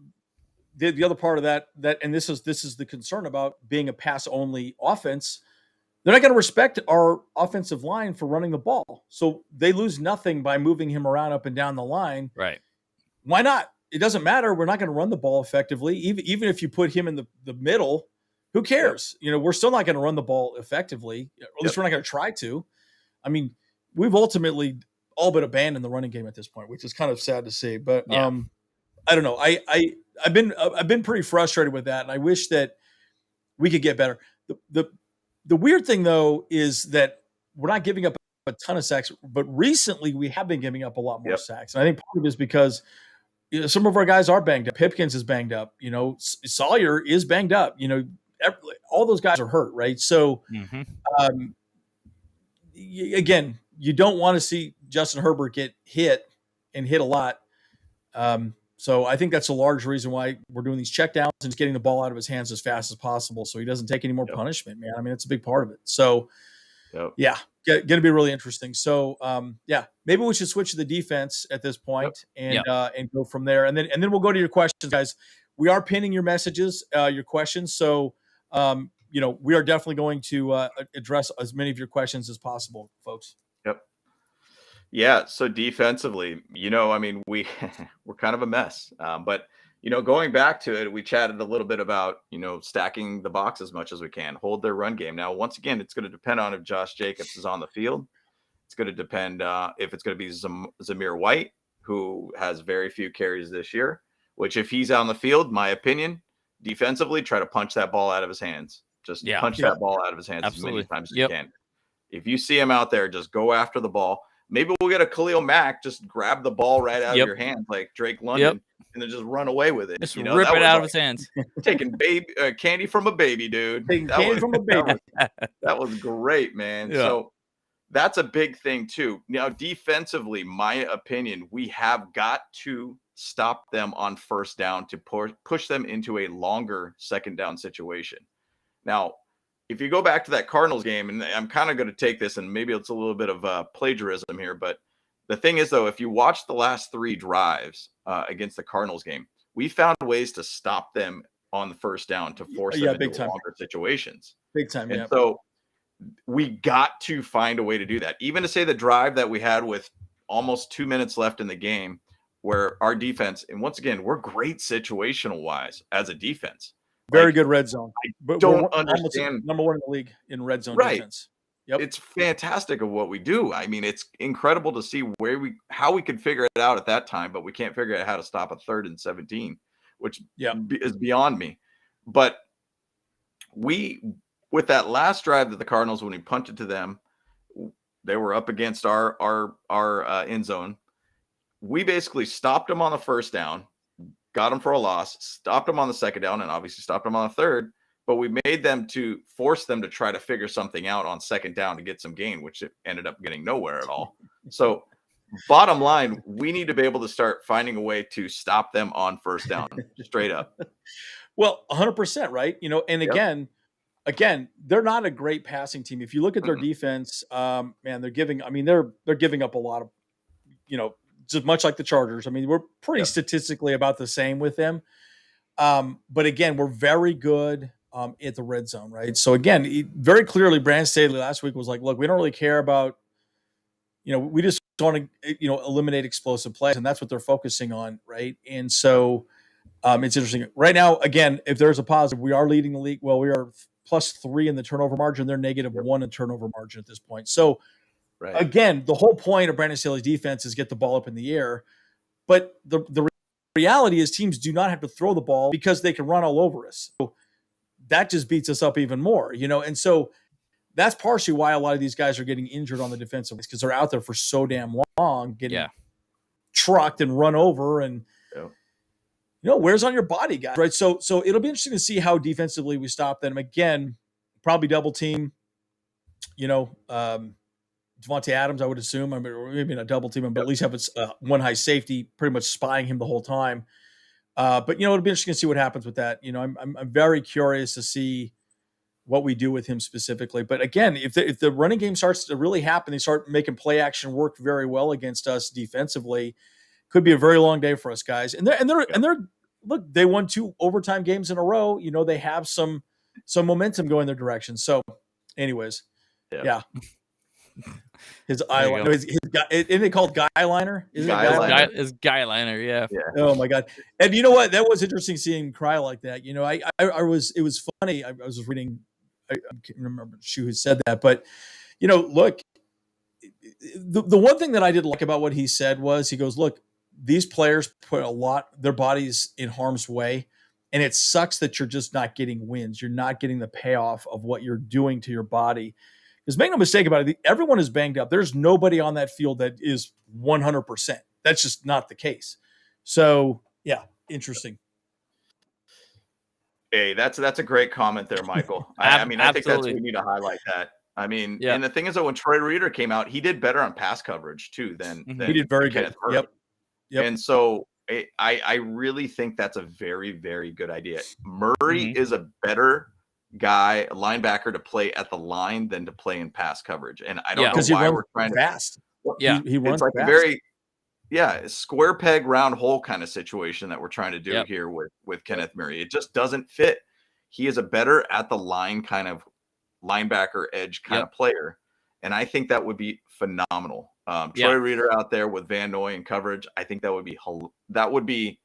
The other part of that, and this is the concern about being a pass only offense. They're not going to respect our offensive line for running the ball. So they lose nothing by moving him around up and down the line. Right. Why not? It doesn't matter. We're not going to run the ball effectively. Even if you put him in the middle, who cares? We're still not going to run the ball effectively. Or at least we're not going to try to. I mean, we've ultimately all but abandoned the running game at this point, which is kind of sad to see. But I don't know. I've been pretty frustrated with that, and I wish that we could get better. The weird thing though is that we're not giving up a ton of sacks, but recently we have been giving up a lot more sacks, and I think part of it is because some of our guys are banged up. Pipkins is banged up. Sawyer is banged up. All those guys are hurt, right? So, again, you don't want to see Justin Herbert get hit and hit a lot. So I think that's a large reason why we're doing these checkdowns and just getting the ball out of his hands as fast as possible so he doesn't take any more punishment, man. I mean, it's a big part of it. So Yep. Yeah, going to be really interesting. So, yeah, maybe we should switch to the defense at this point and go from there, and then we'll go to your questions, guys. We are pinning your messages, your questions. So, we are definitely going to address as many of your questions as possible, folks. Yep. Yeah. So defensively, I mean, we're kind of a mess, but going back to it, we chatted a little bit about, stacking the box as much as we can, hold their run game. Now, once again, it's going to depend on if Josh Jacobs is on the field. It's going to depend if it's going to be Zamir White, who has very few carries this year, which if he's on the field, my opinion, defensively, try to punch that ball out of his hands. Just punch that ball out of his hands as many times as you can. If you see him out there, just go after the ball. Maybe we'll get a Khalil Mack, just grab the ball right out of your hand like Drake London and then just run away with it. Just rip it out of his hands. Taking candy from a baby, dude. That was great, man. Yeah. So that's a big thing too. Now, defensively, my opinion, we have got to stop them on first down to push them into a longer second down situation. Now, if you go back to that Cardinals game, and I'm kind of going to take this, and maybe it's a little bit of plagiarism here, but the thing is, though, if you watch the last 3 drives against the Cardinals game, we found ways to stop them on the first down to force them into longer situations. Big time, and so we got to find a way to do that. Even to say the drive that we had with almost 2 minutes left in the game, where our defense, and once again, we're great situational-wise as a defense. Very good red zone. I don't understand. Number 1 in the league in red zone defense. Yep. It's fantastic of what we do. I mean, it's incredible to see how we could figure it out at that time, but we can't figure out how to stop a 3rd and 17, which is beyond me. But with that last drive that the Cardinals, when we punted to them, they were up against our end zone. We basically stopped them on the first down, got them for a loss, stopped them on the second down, and obviously stopped them on the third. But we made them to force them to try to figure something out on second down to get some gain, which ended up getting nowhere at all. So bottom line, we need to be able to start finding a way to stop them on first down, straight up. Well, 100%, right? And again, they're not a great passing team. If you look at their defense, man, they're giving up a lot of, just much like the Chargers. I mean, we're pretty statistically about the same with them. But again, we're very good at the red zone, right? So again, very clearly, Brandon Staley last week was like, look, we don't really care about, we just want to, eliminate explosive plays, and that's what they're focusing on, right? And so it's interesting. Right now, again, if there's a positive, we are leading the league. Well, we are +3 in the turnover margin. They're -1 in turnover margin at this point. So again, the whole point of Brandon Staley's defense is get the ball up in the air. But the reality is teams do not have to throw the ball because they can run all over us. So that just beats us up even more, And so that's partially why a lot of these guys are getting injured on the defensive because they're out there for so damn long, getting trucked and run over, and wears on your body, guys. Right? So it'll be interesting to see how defensively we stop them. Again, probably double team. Devontae Adams, I would assume. I mean, maybe not double team him, but at least have one high safety pretty much spying him the whole time. But it'll be interesting to see what happens with that. I'm very curious to see what we do with him specifically. But again, if the running game starts to really happen, they start making play action work very well against us defensively. Could be a very long day for us, guys. And they're look, they won 2 overtime games in a row. They have some momentum going their direction. So, anyways, yeah. His eyeliner, isn't it called guy liner? It's guy liner, yeah. Oh my god! And you know what? That was interesting seeing him cry like that. It was funny. I was reading. I can't remember who said that, but look, the one thing that I did like about what he said was he goes, "Look, these players put their bodies in harm's way, and it sucks that you're just not getting wins. You're not getting the payoff of what you're doing to your body." Because make no mistake about it, everyone is banged up. There's nobody on that field that is 100%. That's just not the case. So, yeah, interesting. Hey, that's a great comment there, Michael. I mean, I think we need to highlight that. I mean, and the thing is that when Troy Reeder came out, he did better on pass coverage too than he did very good. Yep. And so I really think that's a very, very good idea. Murray is a better linebacker to play at the line than to play in pass coverage. And I don't know why we're trying fast. Yeah, he runs it's like fast. a very square peg round hole kind of situation that we're trying to do here with Kenneth Murray. It just doesn't fit. He is a better at the line kind of linebacker edge kind of player, and I think that would be phenomenal. Troy Reeder out there with Van Noy in coverage, I think that would be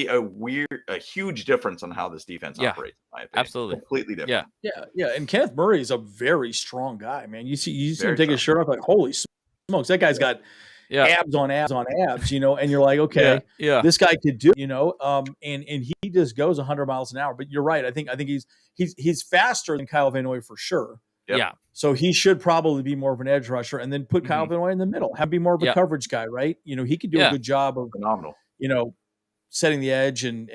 a huge difference on how this defense operates. In my opinion. Absolutely, completely different. Yeah. And Kenneth Murray is a very strong guy, man. You see him take his shirt off, like holy smokes, that guy's got abs on abs on abs, and you're like, okay, this guy could do, and he just goes 100 miles an hour. But you're right. I think he's faster than Kyle Van Noy for sure. Yeah. So he should probably be more of an edge rusher, and then put Kyle Van Noy in the middle, be more of a coverage guy, right? He could do a good job of phenomenal, setting the edge and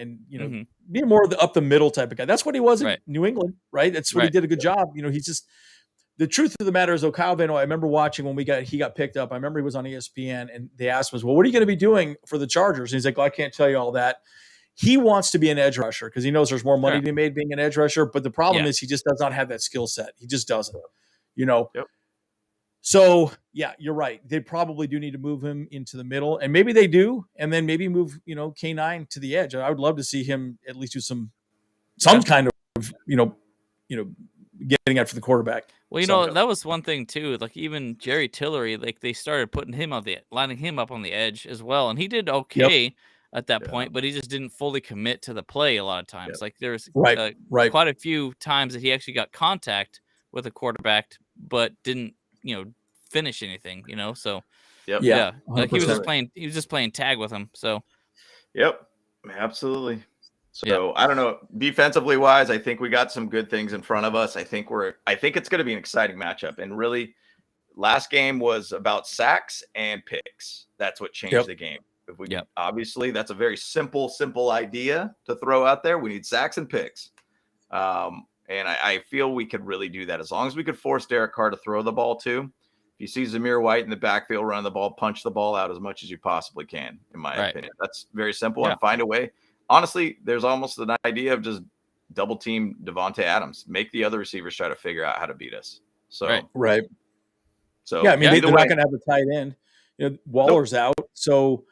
being more of the up the middle type of guy. That's what he was in New England, right? That's what he did a good job. He's just, the truth of the matter is, though, Kyle Van Noy, I remember watching when he got picked up. I remember he was on ESPN, and they asked him, well, what are you going to be doing for the Chargers? And he's like, well, I can't tell you all that. He wants to be an edge rusher because he knows there's more money to be made being an edge rusher. But the problem is he just does not have that skill set. He just doesn't, So, you're right. They probably do need to move him into the middle, and maybe they do, and then maybe move, K9 to the edge. I would love to see him at least do some kind of, getting after the quarterback. Well, that was one thing too. Like even Jerry Tillery, like they started putting him lining him up on the edge as well, and he did okay at that point, but he just didn't fully commit to the play a lot of times. Like there's quite a few times that he actually got contact with a quarterback, but didn't finish anything. So like he was just playing tag with him. So absolutely. So I don't know. Defensively wise, I think we got some good things in front of us. I think it's going to be an exciting matchup. And really, last game was about sacks and picks. That's what changed the game. If we obviously, that's a very simple idea to throw out there. We need sacks and picks. And I feel we could really do that as long as we could force Derek Carr to throw the ball too. If you see Zamir White in the backfield run the ball, punch the ball out as much as you possibly can. In my opinion, that's very simple and find a way. Honestly, there's almost an idea of just double team Devontae Adams, make the other receivers try to figure out how to beat us. So So they're not going to have a tight end. Waller's out, so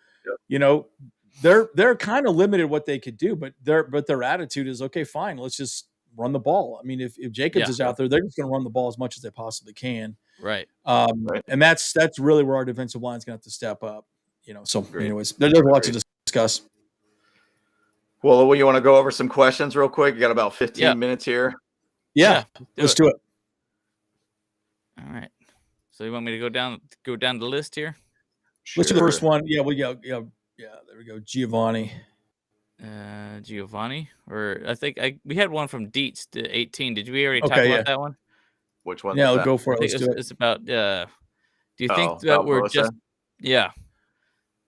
they're kind of limited what they could do. But their attitude is okay. Fine, let's just run the ball. I mean, if Jacobs is out there, they're just going to run the ball as much as they possibly can. Right. And that's really where our defensive line is going to have to step up. So anyways, there's a lot to discuss. Well, you want to go over some questions real quick? You got about 15 minutes here. Yeah, let's do it. All right. So you want me to go down the list here? Sure. Let's do the first one. Yeah, we go. Yeah, there we go. Giovanni. Or I think we had one from Dietz to 18. Did we already talk about that one? Which one? Yeah, go for it. Let's do it. It's about. Do you think that we're Bosa? just? Yeah.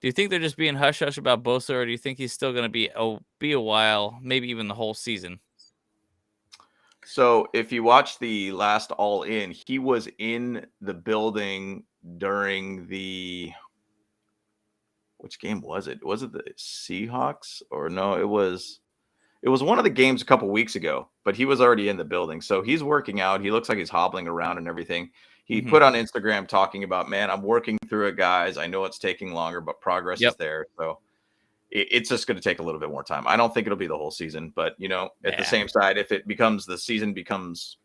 Do you think they're just being hush hush about Bosa, or do you think he's still going to be a while, maybe even the whole season? So if you watch the last All In, he was in the building during which game was it? Was it the Seahawks or no? It was one of the games a couple weeks ago, but he was already in the building. So he's working out. He looks like he's hobbling around and everything. He put on Instagram talking about, man, I'm working through it, guys. I know it's taking longer, but progress is there. So it's just going to take a little bit more time. I don't think it'll be the whole season, but at the same side, if the season becomes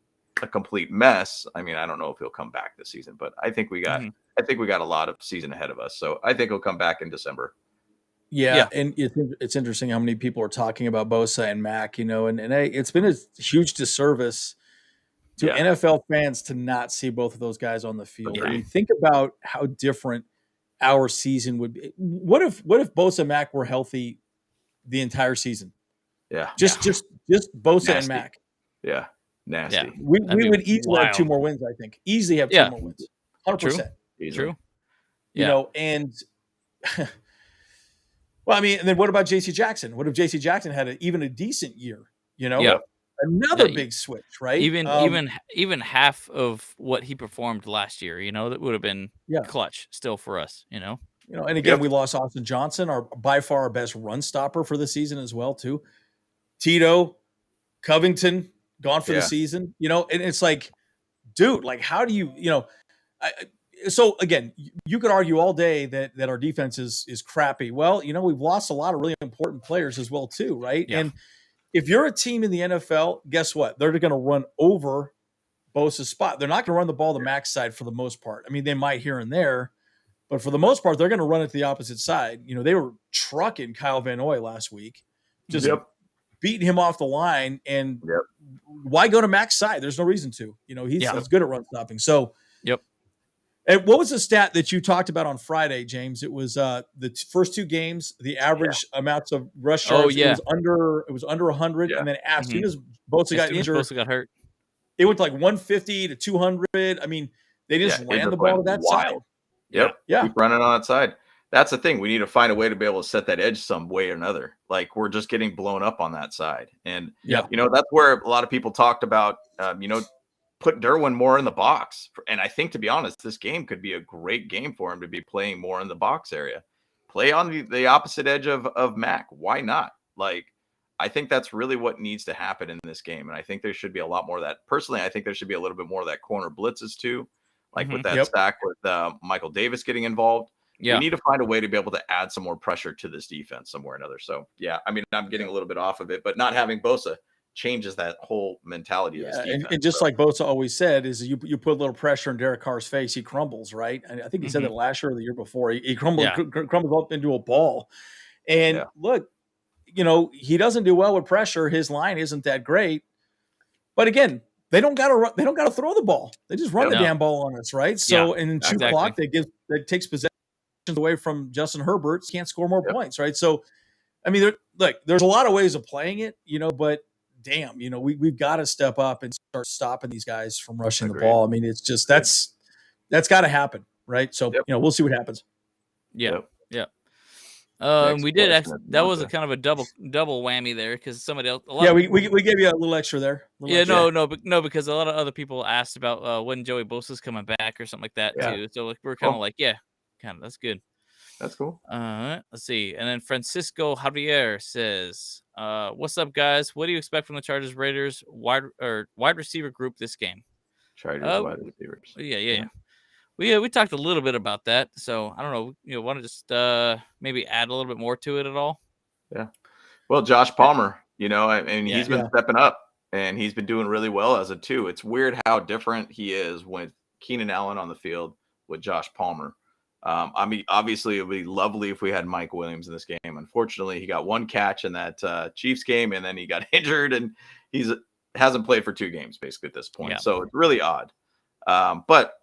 a complete mess, I mean, I don't know if he'll come back this season, but I think we got a lot of season ahead of us. So I think he'll come back in December. Yeah. And it's interesting how many people are talking about Bosa and Mac, and it's been a huge disservice to NFL fans to not see both of those guys on the field. I mean, think about how different our season would be. What if Bosa and Mac were healthy the entire season? Yeah. Just Bosa Nasty. and Mac. Yeah. Nasty. Yeah. We would easily have 2 more wins, I think. Easily have 2 more wins. 100%. True. And well, I mean, and then what about JC Jackson? What if JC Jackson had even a decent year, Yeah. Another big switch, right? Even half of what he performed last year, that would have been clutch still for us, And again, we lost Austin Johnson, by far our best run stopper for the season as well, too. Tito, Covington, gone for the season, and it's like, dude, like, how do you, so again, you could argue all day that our defense is crappy. Well, we've lost a lot of really important players as well too, right? Yeah. And if you're a team in the NFL, guess what? They're going to run over Bosa's spot. They're not going to run the ball the max side for the most part. I mean, they might here and there, but for the most part, they're going to run it to the opposite side. They were trucking Kyle Van Noy last week, just beating him off the line. And why go to max side? There's no reason to. He's good at run stopping. So, And what was the stat that you talked about on Friday, James? It was the first two games, the average amounts of rush yards. It was under 100, and then as soon as Bosa got injured, Bosa got hurt. It went like 150 to 200. I mean, they just ran the ball to that side. Keep running on that side. That's the thing. We need to find a way to be able to set that edge some way or another. Like, we're just getting blown up on that side, and that's where a lot of people talked about. Put Derwin more in the box. And I think, to be honest, this game could be a great game for him to be playing more in the box area. Play on the opposite edge of Mac. Why not? Like, I think that's really what needs to happen in this game. And I think there should be a lot more of that. Personally, I think there should be a little bit more of that corner blitzes too. Like with that stack with Michael Davis getting involved. Yeah. We need to find a way to be able to add some more pressure to this defense somewhere or another. So, I mean, I'm getting a little bit off of it, but not having Bosa changes that whole mentality of this defense. And just like Bosa always said, is you put a little pressure in Derek Carr's face, he crumbles, right? And I think he said that last year or the year before. He crumbles up into a ball. And look, he doesn't do well with pressure. His line isn't that great. But again, they don't gotta throw the ball. They just run the damn ball on us, right? So and in clock, that takes possession away from Justin Herbert. Can't score more points, right? So I mean, there's a lot of ways of playing it, but damn, we've got to step up and start stopping these guys from rushing the ball. I mean, it's just that's got to happen, right? So we'll see what happens. Yeah. We did. That was a kind of a double whammy there because somebody else. We gave you a little extra there. No, because a lot of other people asked about when Joey Bosa's coming back or something like that too. So we're kind of that's good. That's cool. Let's see. And then Francisco Javier says, what's up, guys? What do you expect from the Chargers Raiders wide receiver group this game? Chargers wide receivers. Yeah. We talked a little bit about that. So I don't know. Want to just maybe add a little bit more to it at all? Yeah. Well, Josh Palmer, he's been stepping up and he's been doing really well as a 2. It's weird how different he is with Keenan Allen on the field with Josh Palmer. I mean, obviously, it would be lovely if we had Mike Williams in this game. Unfortunately, he got one catch in that Chiefs game, and then he got injured, and hasn't played for 2 games basically at this point. Yeah. So it's really odd. But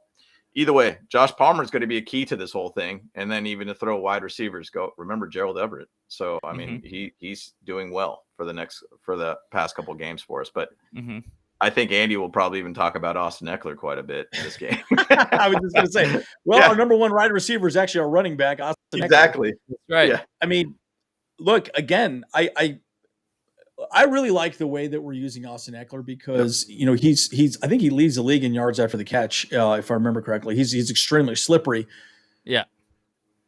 either way, Josh Palmer is going to be a key to this whole thing. And then even to throw wide receivers, remember Gerald Everett. So I mean, he's doing well for the past couple of games for us. But I think Andy will probably even talk about Austin Eckler quite a bit in this game. I was just going to say, our number one wide receiver is actually our running back, Austin Eckler. That's right. Yeah. I mean, look, again, I really like the way that we're using Austin Eckler because, he's I think he leads the league in yards after the catch, if I remember correctly. He's extremely slippery. Yeah.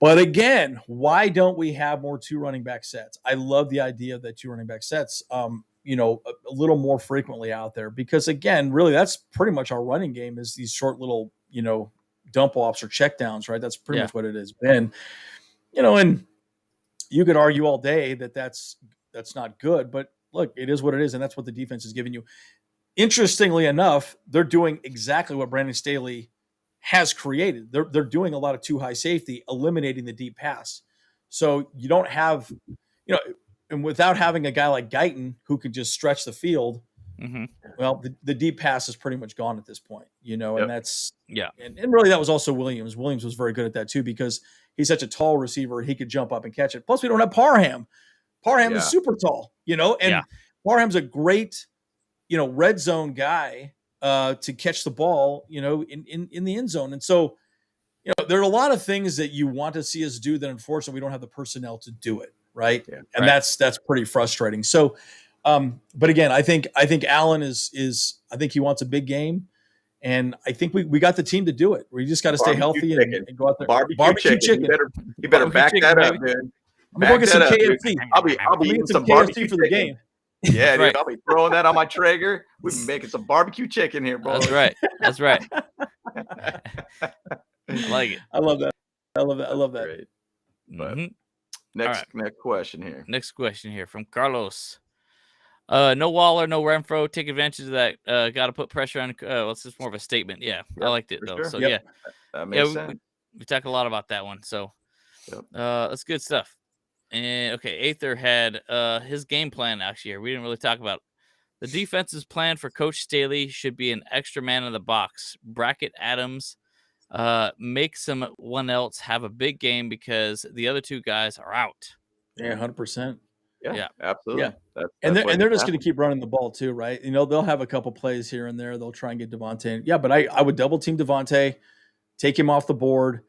But again, why don't we have more 2 running back sets? I love the idea of that 2 running back sets. A little more frequently out there because again, really that's pretty much our running game is these short little, dump offs or check downs, right? That's pretty much what it has been, and you could argue all day that that's not good, but look, it is what it is. And that's what the defense is giving you. Interestingly enough, they're doing exactly what Brandon Staley has created. They're doing a lot of 2 high safety, eliminating the deep pass. So you don't have, and without having a guy like Guyton who can just stretch the field, well, the deep pass is pretty much gone at this point, and that's, and really that was also Williams. Williams was very good at that too, because he's such a tall receiver. He could jump up and catch it. Plus we don't have Parham. Parham is super tall, and Parham's a great, red zone guy to catch the ball, in the end zone. And so, there are a lot of things that you want to see us do that unfortunately we don't have the personnel to do it. Right. Yeah, and that's pretty frustrating. So, but again, I think Allen is I think he wants a big game, and I think we got the team to do it. We just got to stay healthy and go out there. Barbecue chicken. You better back that up, man. I'm going to get some KFC. I'll be eating some KFC for the game. Yeah, dude, right. I'll be throwing that on my Traeger. We've been making some barbecue chicken here, boys. That's right. That's right. I like it. I love that. I love that. I love that. Great. But Mhm. next question here. Next question here from Carlos. No Waller, no Renfro. Take advantage of that. Got to put pressure on. Well, it's just more of a statement. Yeah, Yep, I liked it though. sure. So Yep. That makes sense. We talk a lot about that one. So Yep. that's good stuff. And okay, Aether had his game plan actually here. We didn't really talk about the defense's plan for Coach Staley should be an extra man in the box. Bracket Adams. Make someone else have a big game because the other two guys are out. Yeah, 100%. Yeah, absolutely. Yeah. That's And what they're needs just to going to keep running the ball too, right? You know, they'll have a couple plays here and there. They'll try and get Devontae. Yeah, but I would double team Devontae, take him off the board,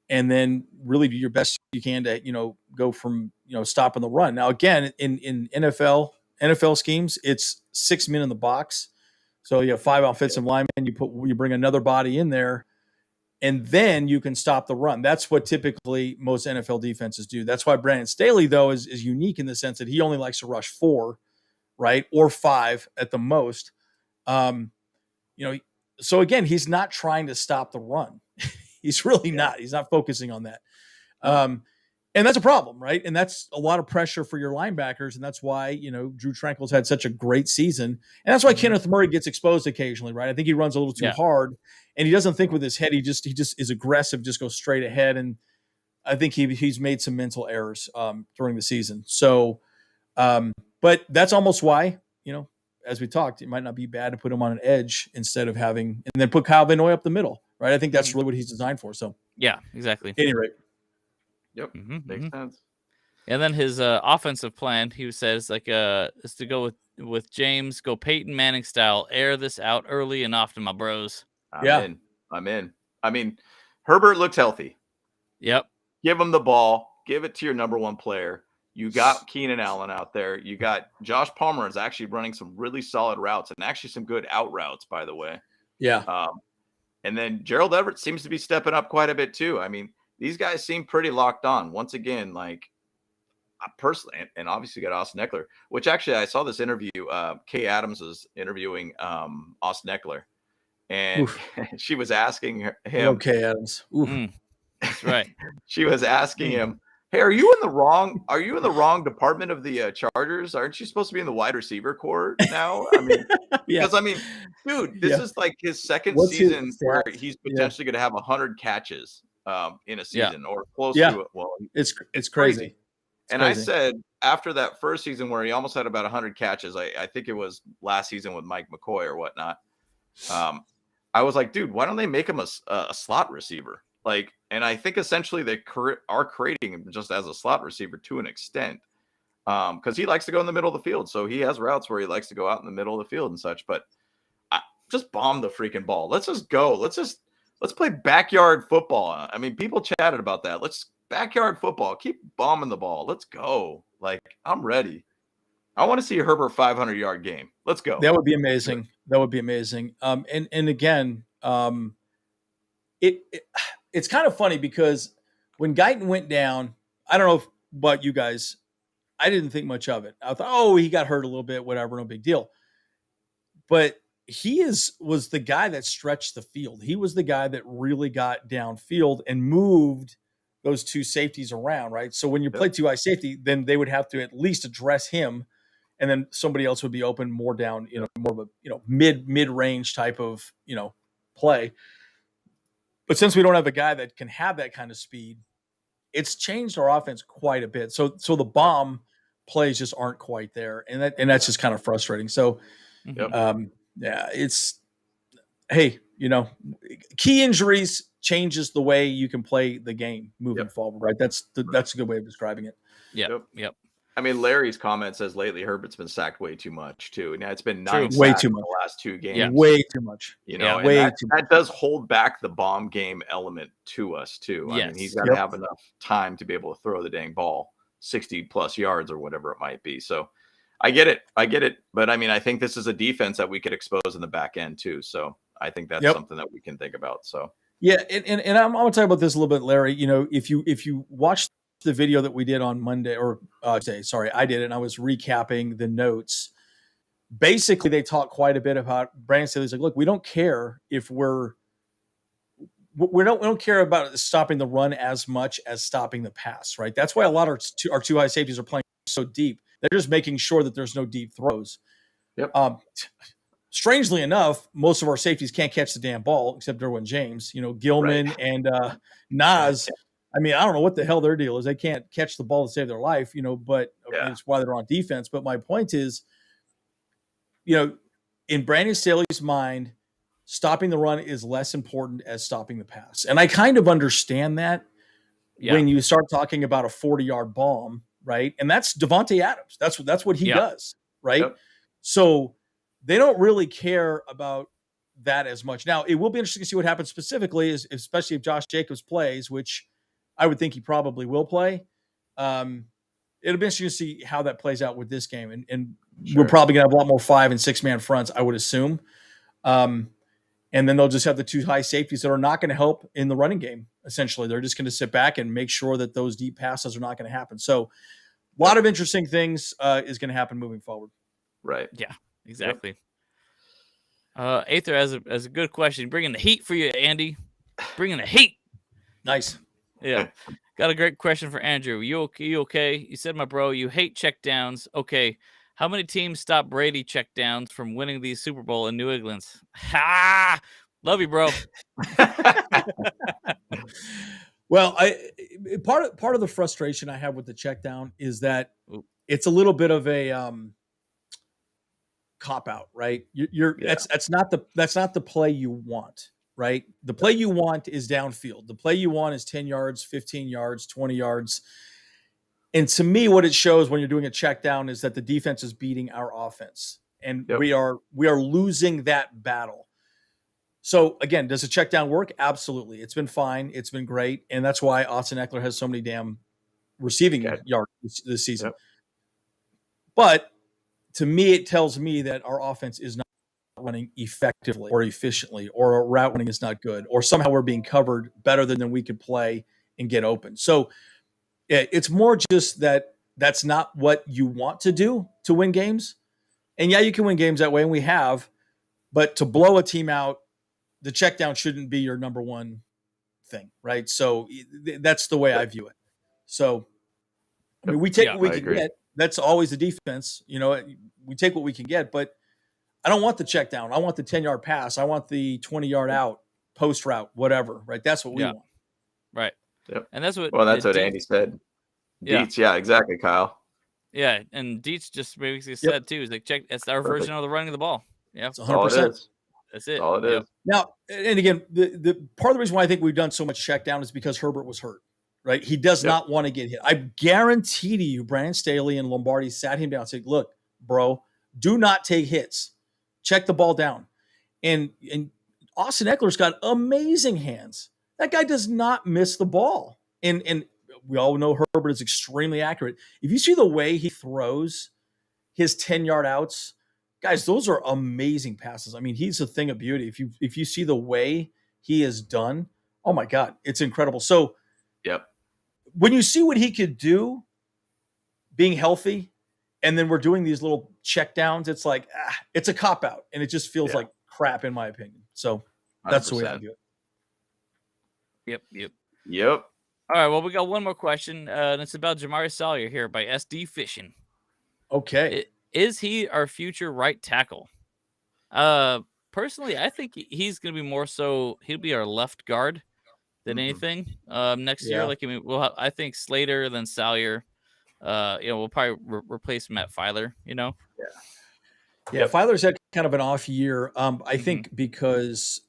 and then really do your best you can to, you know, go from, you know, stopping the run. Now, again, in NFL schemes, it's 6 men in the box. So you have 5 offensive linemen. You bring another body in there, and then you can stop the run. That's what typically most NFL defenses do. That's why Brandon Staley, though, is unique in the sense that he only likes to rush 4, right, or 5 at the most. You know, so again, he's not trying to stop the run. He's really not. He's not focusing on that. And that's a problem, right? And that's a lot of pressure for your linebackers. And that's why, you know, Drew Tranquill's had such a great season. And that's why Kenneth Murray gets exposed occasionally, right? I think he runs a little too hard and he doesn't think with his head. He just is aggressive, just goes straight ahead. And I think he's made some mental errors during the season. So, but that's almost why, you know, as we talked, it might not be bad to put him on an edge instead of having, and then put Kyle Van Noy up the middle, right? I think that's really what he's designed for. So, yeah, exactly. At any rate. Yep, makes sense. And then his offensive plan, he says, like, is to go with James, go Peyton Manning style, air this out early and often, my bros. I'm in. I mean, Herbert looks healthy. Yep. Give him the ball. Give it to your number 1 player. You got Keenan Allen out there. You got Josh Palmer is actually running some really solid routes and actually some good out routes, by the way. Yeah. And then Gerald Everett seems to be stepping up quite a bit too. I mean, these guys seem pretty locked on. Once again, like I personally, and obviously got Austin Eckler, which actually I saw this interview. Kay Adams was interviewing Austin Eckler, and she was asking him. Okay, Adams. That's right. She was asking him, "Hey, are you in the wrong department of the Chargers? Aren't you supposed to be in the wide receiver corps now?" I mean, because I mean, dude, this is like his second season where he's potentially going to have 100 catches in a season or close to it. Well, it's crazy. I said after that first season where he almost had about 100 catches, I think it was last season with Mike McCoy or whatnot. I was like, dude, why don't they make him a slot receiver? Like, and I think essentially they are creating him just as a slot receiver to an extent, because he likes to go in the middle of the field. So he has routes where he likes to go out in the middle of the field and such. But just bomb the freaking ball. Let's just go. Let's play backyard football. I mean, people chatted about that. Let's backyard football. Keep bombing the ball. Let's go. Like, I'm ready. I want to see a Herbert 500-yard game. Let's go. That would be amazing. That would be amazing. And again, it's kind of funny because when Guyton went down, I don't know about you guys, I didn't think much of it. I thought, oh, he got hurt a little bit, whatever, no big deal. But he was the guy that stretched the field. He was the guy that really got downfield and moved those two safeties around, right? So when you play two-eye safety, then they would have to at least address him, and then somebody else would be open more down, more of a mid-range type of play. But since we don't have a guy that can have that kind of speed, it's changed our offense quite a bit. So the bomb plays just aren't quite there, and that's just kind of frustrating. So, it's key injuries changes the way you can play the game moving forward, right? That's a good way of describing it. Yep. I mean, Larry's comment says lately Herbert's been sacked way too much too. Now it's been 9 way sacks too in much. the last 2 games. Yeah, way too much. That does hold back the bomb game element to us too. I mean, he's got to have enough time to be able to throw the dang ball 60 plus yards or whatever it might be. So I get it. But I mean, I think this is a defense that we could expose in the back end too. So I think that's something that we can think about. So yeah, and I'm going to talk about this a little bit, Larry. If you watch the video that we did on Monday or today, sorry, I did it, and I was recapping the notes. basically they talk quite a bit about Brandon Staley's like, look, we don't care if we don't care about stopping the run as much as stopping the pass, right? That's why a lot of our two high safeties are playing so deep. They're just making sure that there's no deep throws. Yep. Strangely enough, most of our safeties can't catch the damn ball except Derwin James. Gilman and Nas. I mean, I don't know what the hell their deal is. They can't catch the ball to save their life, but it's why they're on defense. But my point is, in Brandon Staley's mind, stopping the run is less important as stopping the pass. And I kind of understand that when you start talking about a 40-yard bomb, right? And that's Davante Adams. That's what he does, right? Yep. So they don't really care about that as much. Now, it will be interesting to see what happens specifically, especially if Josh Jacobs plays, which I would think he probably will play. It'll be interesting to see how that plays out with this game. And we're probably going to have a lot more 5- and 6-man fronts, I would assume. And then they'll just have the two high safeties that are not going to help in the running game, essentially. They're just going to sit back and make sure that those deep passes are not going to happen. So a lot of interesting things is going to happen moving forward. Right. Yeah, exactly. Yep. Aether has a good question. Bringing the heat for you, Andy. Bringing the heat. Nice. Yeah. Got a great question for Andrew. You okay? You said, my bro, you hate checkdowns. Okay. How many teams stop Brady checkdowns from winning the Super Bowl in New England? Ha! Love you, bro. Well, part of the frustration I have with the checkdown is that it's a little bit of a cop out, right? That's not the play you want, right? The play you want is downfield. The play you want is 10 yards, 15 yards, 20 yards. And to me, what it shows when you're doing a check down is that the defense is beating our offense, and we are losing that battle. So again, does a check down work? Absolutely. It's been fine. It's been great. And that's why Austin Eckler has so many damn receiving yards this season. Yep. But to me, it tells me that our offense is not running effectively or efficiently, or our route running is not good, or somehow we're being covered better than we could play and get open. So it's more just that that's not what you want to do to win games. And yeah, you can win games that way, and we have, but to blow a team out, the check down shouldn't be your number one thing, right? So that's the way I view it. So I mean, we take what we can get. That's always the defense. We take what we can get, but I don't want the check down. I want the 10-yard pass. I want the 20-yard out, post route, whatever, right? That's what we want. Right. Yep. And that's what Andy said. Dietz, yeah, exactly, Kyle. Yeah, and Dietz just basically said too, is like it's our version of the running of the ball. Yeah, it's 100%. That's it. All it is. Now, and again, the part of the reason why I think we've done so much check down is because Herbert was hurt, right? He does not want to get hit. I guarantee to you, Brandon Staley and Lombardi sat him down and said, look, bro, do not take hits. Check the ball down. And Austin Eckler's got amazing hands. That guy does not miss the ball. And we all know Herbert is extremely accurate. If you see the way he throws his 10-yard outs, guys, those are amazing passes. I mean, he's a thing of beauty. If you see the way he is done, oh my God, it's incredible. So when you see what he could do being healthy, and then we're doing these little check downs, it's like, it's a cop out, and it just feels like crap in my opinion. So that's 100%. The way I do it. Yep. All right, well, we got one more question, and it's about Jamaree Salyer here by SD Fishing. Okay. Is he our future right tackle? Personally, I think he's going to be more so, he'll be our left guard than anything next year. Like, I mean, I think Slater, then Salyer. We'll probably replace Matt Filer, Yeah, Filer's had kind of an off year. I think because,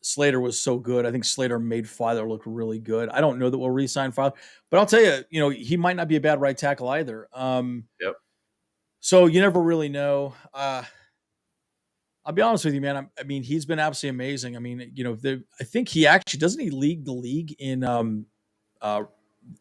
Slater was so good. I think Slater made Filer look really good. I don't know that we'll re-sign Filer, but I'll tell you, he might not be a bad right tackle either. So you never really know. I'll be honest with you, man. I mean, he's been absolutely amazing. I mean, I think he actually doesn't he lead the league in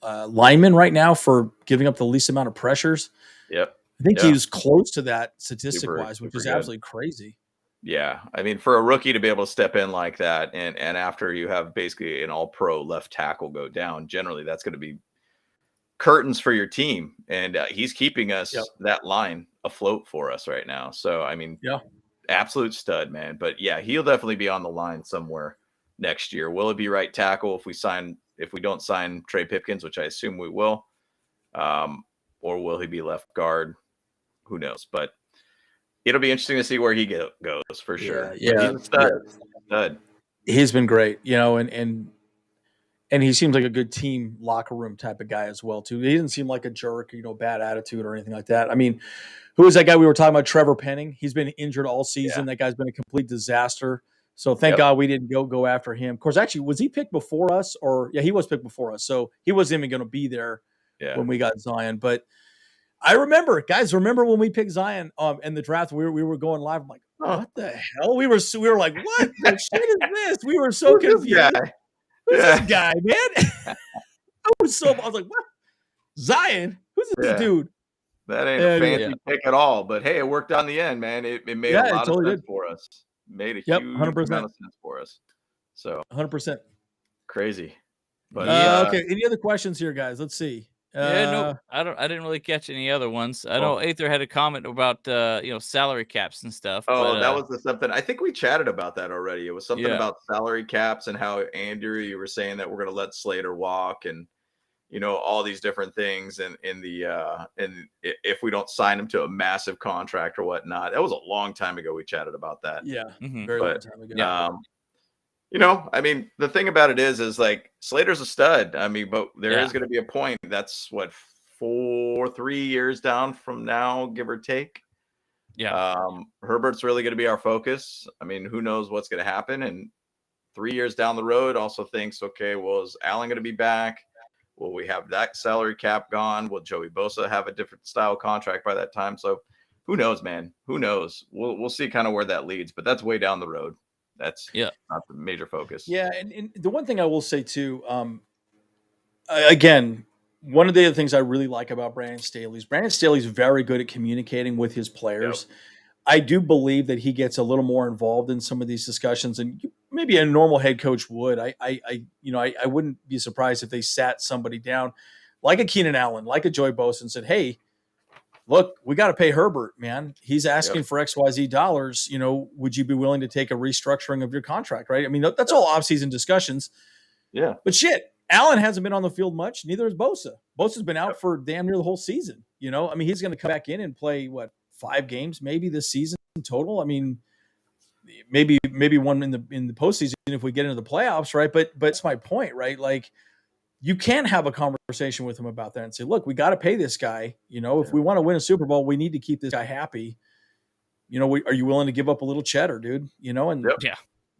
linemen right now for giving up the least amount of pressures. Yep. I think he was close to that statistic wise, which is absolutely crazy. Yeah. I mean, for a rookie to be able to step in like that, and after you have basically an all-pro left tackle go down, generally that's going to be curtains for your team, and he's keeping us that line afloat for us right now. So I mean, absolute stud, man. But yeah, he'll definitely be on the line somewhere next year. Will it be right tackle if we don't sign Trey Pipkins, which I assume we will, or will he be left guard? Who knows? But it'll be interesting to see where he goes for sure. Yeah, he's a stud. He's been great, and he seems like a good team locker room type of guy as well too. He doesn't seem like a jerk, bad attitude or anything like that. I mean, who was that guy we were talking about? Trevor Penning. He's been injured all season. That guy's been a complete disaster. So thank God we didn't go after him. Of course, actually, was he picked before us? Or he was picked before us. So he wasn't even going to be there when we got Zion. But I remember when we picked Zion in the draft, we were going live. I'm like, what the hell? We were like, what the shit is this? We were so confused. Who's this guy, man? I was like, what? Zion? Who's this dude? That ain't a fancy pick at all. But hey, it worked on the end, man. It made a lot of sense for us. Made a huge 100%. Amount of sense for us. So 100%. Crazy. But okay. Any other questions here, guys? Let's see. No, I didn't really catch any other ones. I know Aether had a comment about salary caps and stuff. Oh, that was something. I think we chatted about that already. It was something about salary caps and how, Andrew, you were saying that we're going to let Slater walk and all these different things, and if we don't sign him to a massive contract or whatnot. That was a long time ago we chatted about that. Yeah, very long time ago. I mean, the thing about it is like Slater's a stud. I mean, but there is going to be a point. That's what 3 years down from now, give or take. Yeah. Herbert's really going to be our focus. I mean, who knows what's going to happen? And 3 years down the road, also thinks, okay, well, is Allen going to be back? Will we have that salary cap gone? Will Joey Bosa have a different style contract by that time? So who knows, man? Who knows? We'll see kind of where that leads, but that's way down the road. That's not the major focus. Yeah, and the one thing I will say too, again, one of the other things I really like about Brandon Staley's very good at communicating with his players. Yep. I do believe that he gets a little more involved in some of these discussions, and maybe a normal head coach would. I wouldn't be surprised if they sat somebody down like a Keenan Allen, like a Joey Bosa, and said, "Hey, look, we got to pay Herbert, man. He's asking for XYZ dollars. Would you be willing to take a restructuring of your contract?" Right? I mean, that's all offseason discussions. Yeah. But shit, Allen hasn't been on the field much. Neither has Bosa. Bosa's been out for damn near the whole season. I mean, he's going to come back in and play 5 games maybe this season total. I mean, maybe one in the postseason if we get into the playoffs, right? But that's my point, right? Like, you can have a conversation with him about that and say, look, we got to pay this guy. If we want to win a Super Bowl, we need to keep this guy happy. Are you willing to give up a little cheddar, dude? And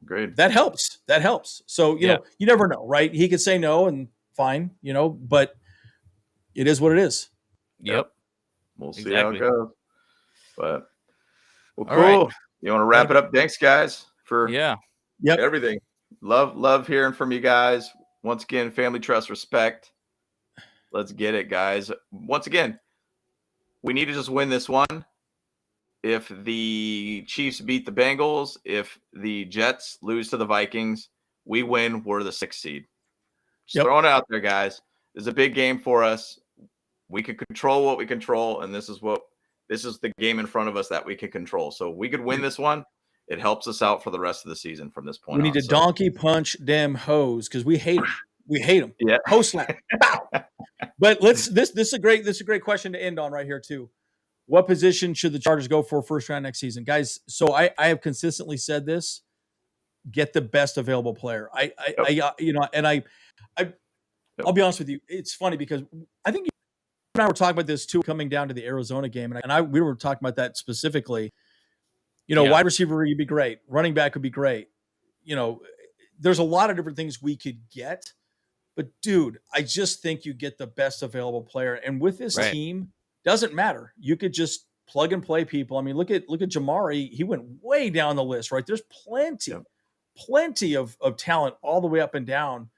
great. That helps. So, you never know, right? He could say no and fine, but it is what it is. Yep. We'll see how it goes. But cool. Right. You want to wrap it up? Thanks, guys, for Yep. everything. Love hearing from you guys. Once again, family, trust, respect. Let's get it, guys. Once again, we need to just win this one. If the Chiefs beat the Bengals, if the Jets lose to the Vikings, we win. We're the 6th seed. Just throwing it out there, guys. This is a big game for us. We can control what we control, and this is the game in front of us that we can control. So we could win this one. It helps us out for the rest of the season from this point on. We need to donkey punch them hoes because we hate them. We hate them. Yeah. Hoe slap. But this is a great question to end on right here too. What position should the Chargers go for first round next season, guys? So I have consistently said this: get the best available player. I'll be honest with you. It's funny because I think you and I were talking about this too, coming down to the Arizona game, and we were talking about that specifically. Wide receiver would be great. Running back would be great. There's a lot of different things we could get. But, dude, I just think you get the best available player. And with this team, doesn't matter. You could just plug and play people. I mean, look at Jamari. He went way down the list, right? There's plenty of talent all the way up and down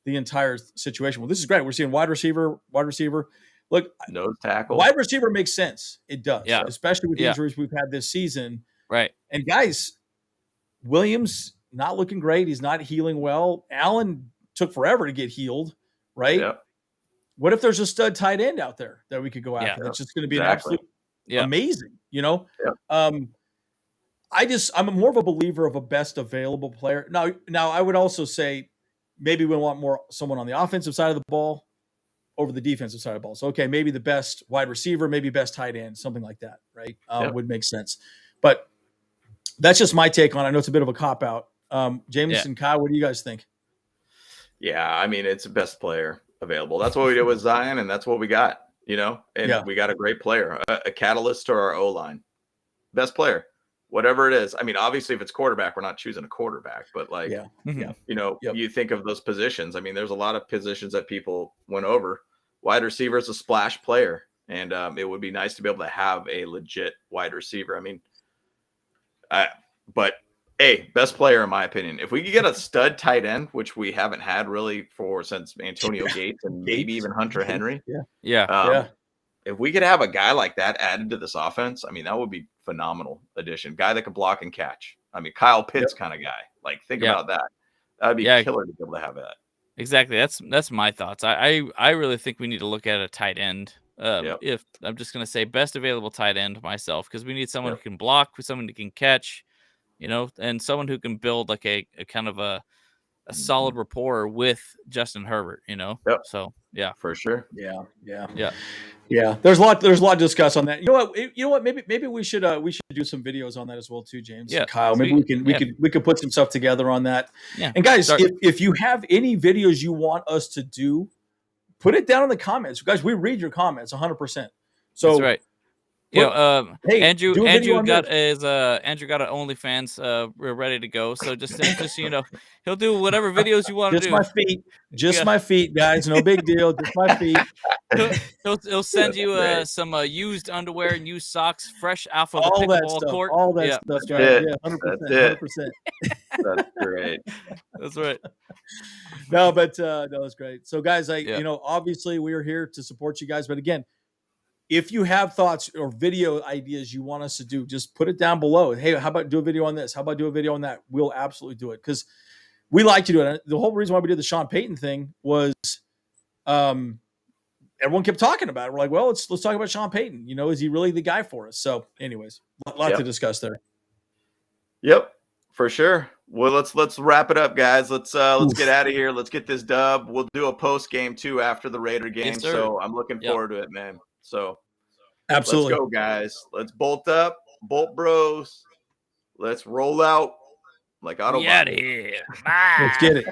the entire situation. Well, this is great. We're seeing wide receiver. Look, nose tackle. Wide receiver makes sense. It does, especially with the injuries we've had this season. Right. And guys, Williams not looking great. He's not healing well. Allen took forever to get healed, right? Yep. what if there's a stud tight end out there that we could go after? That's just going to be an absolute amazing, I'm more of a believer of a best available player. Now I would also say maybe we want someone on the offensive side of the ball over the defensive side of the ball. So, okay, maybe the best wide receiver, maybe best tight end, something like that, right? Would make sense. But that's just my take on it. I know it's a bit of a cop-out. James and Kyle, what do you guys think? Yeah, I mean, it's the best player available. That's what we did with Zion, and that's what we got, and we got a great player, a catalyst to our O-line. Best player, whatever it is. I mean, obviously, if it's quarterback, we're not choosing a quarterback, but you think of those positions. I mean, there's a lot of positions that people went over. Wide receiver is a splash player, and it would be nice to be able to have a legit wide receiver. I mean, best player in my opinion. If we could get a stud tight end, which we haven't had really since Antonio Gates and maybe even Hunter Henry. If we could have a guy like that added to this offense, I mean, that would be phenomenal addition. Guy that could block and catch. I mean, Kyle Pitts kind of guy. Like, think about that. That'd be killer to be able to have that. Exactly. That's my thoughts. I really think we need to look at a tight end. If I'm just gonna say best available tight end myself, because we need someone who can block, someone who can catch, and someone who can build like a kind of a solid rapport with Justin Herbert. So for sure. Yeah. There's a lot to discuss on that. You know what? Maybe we should do some videos on that as well too, James. Yeah, Kyle. Maybe we could put some stuff together on that. Yeah. And guys, if you have any videos you want us to do, put it down in the comments. Guys, we read your comments 100%. So that's right. Andrew got an OnlyFans ready to go. So just he'll do whatever videos you want to do. Just my feet, guys. No big deal. Just my feet. He'll send you some used underwear and used socks, fresh off of the pickleball court. All that stuff. Yeah, 100%. That's great. That's right. No, it's great. So, guys, obviously we are here to support you guys. But again, if you have thoughts or video ideas you want us to do, just put it down below. Hey, how about do a video on this? How about do a video on that? We'll absolutely do it because we like to do it. The whole reason why we did the Sean Payton thing was everyone kept talking about it. We're like, well, let's talk about Sean Payton. Is he really the guy for us? So anyways, a lot to discuss there. Yep, for sure. Well, let's wrap it up, guys. Let's get out of here. Let's get this dub. We'll do a post game too after the Raider game. Yes, so I'm looking forward to it, man. So absolutely, let's go, guys. Let's bolt up, bolt bros. Let's roll out like Autobahn. Get out of here. Bye. Let's get it.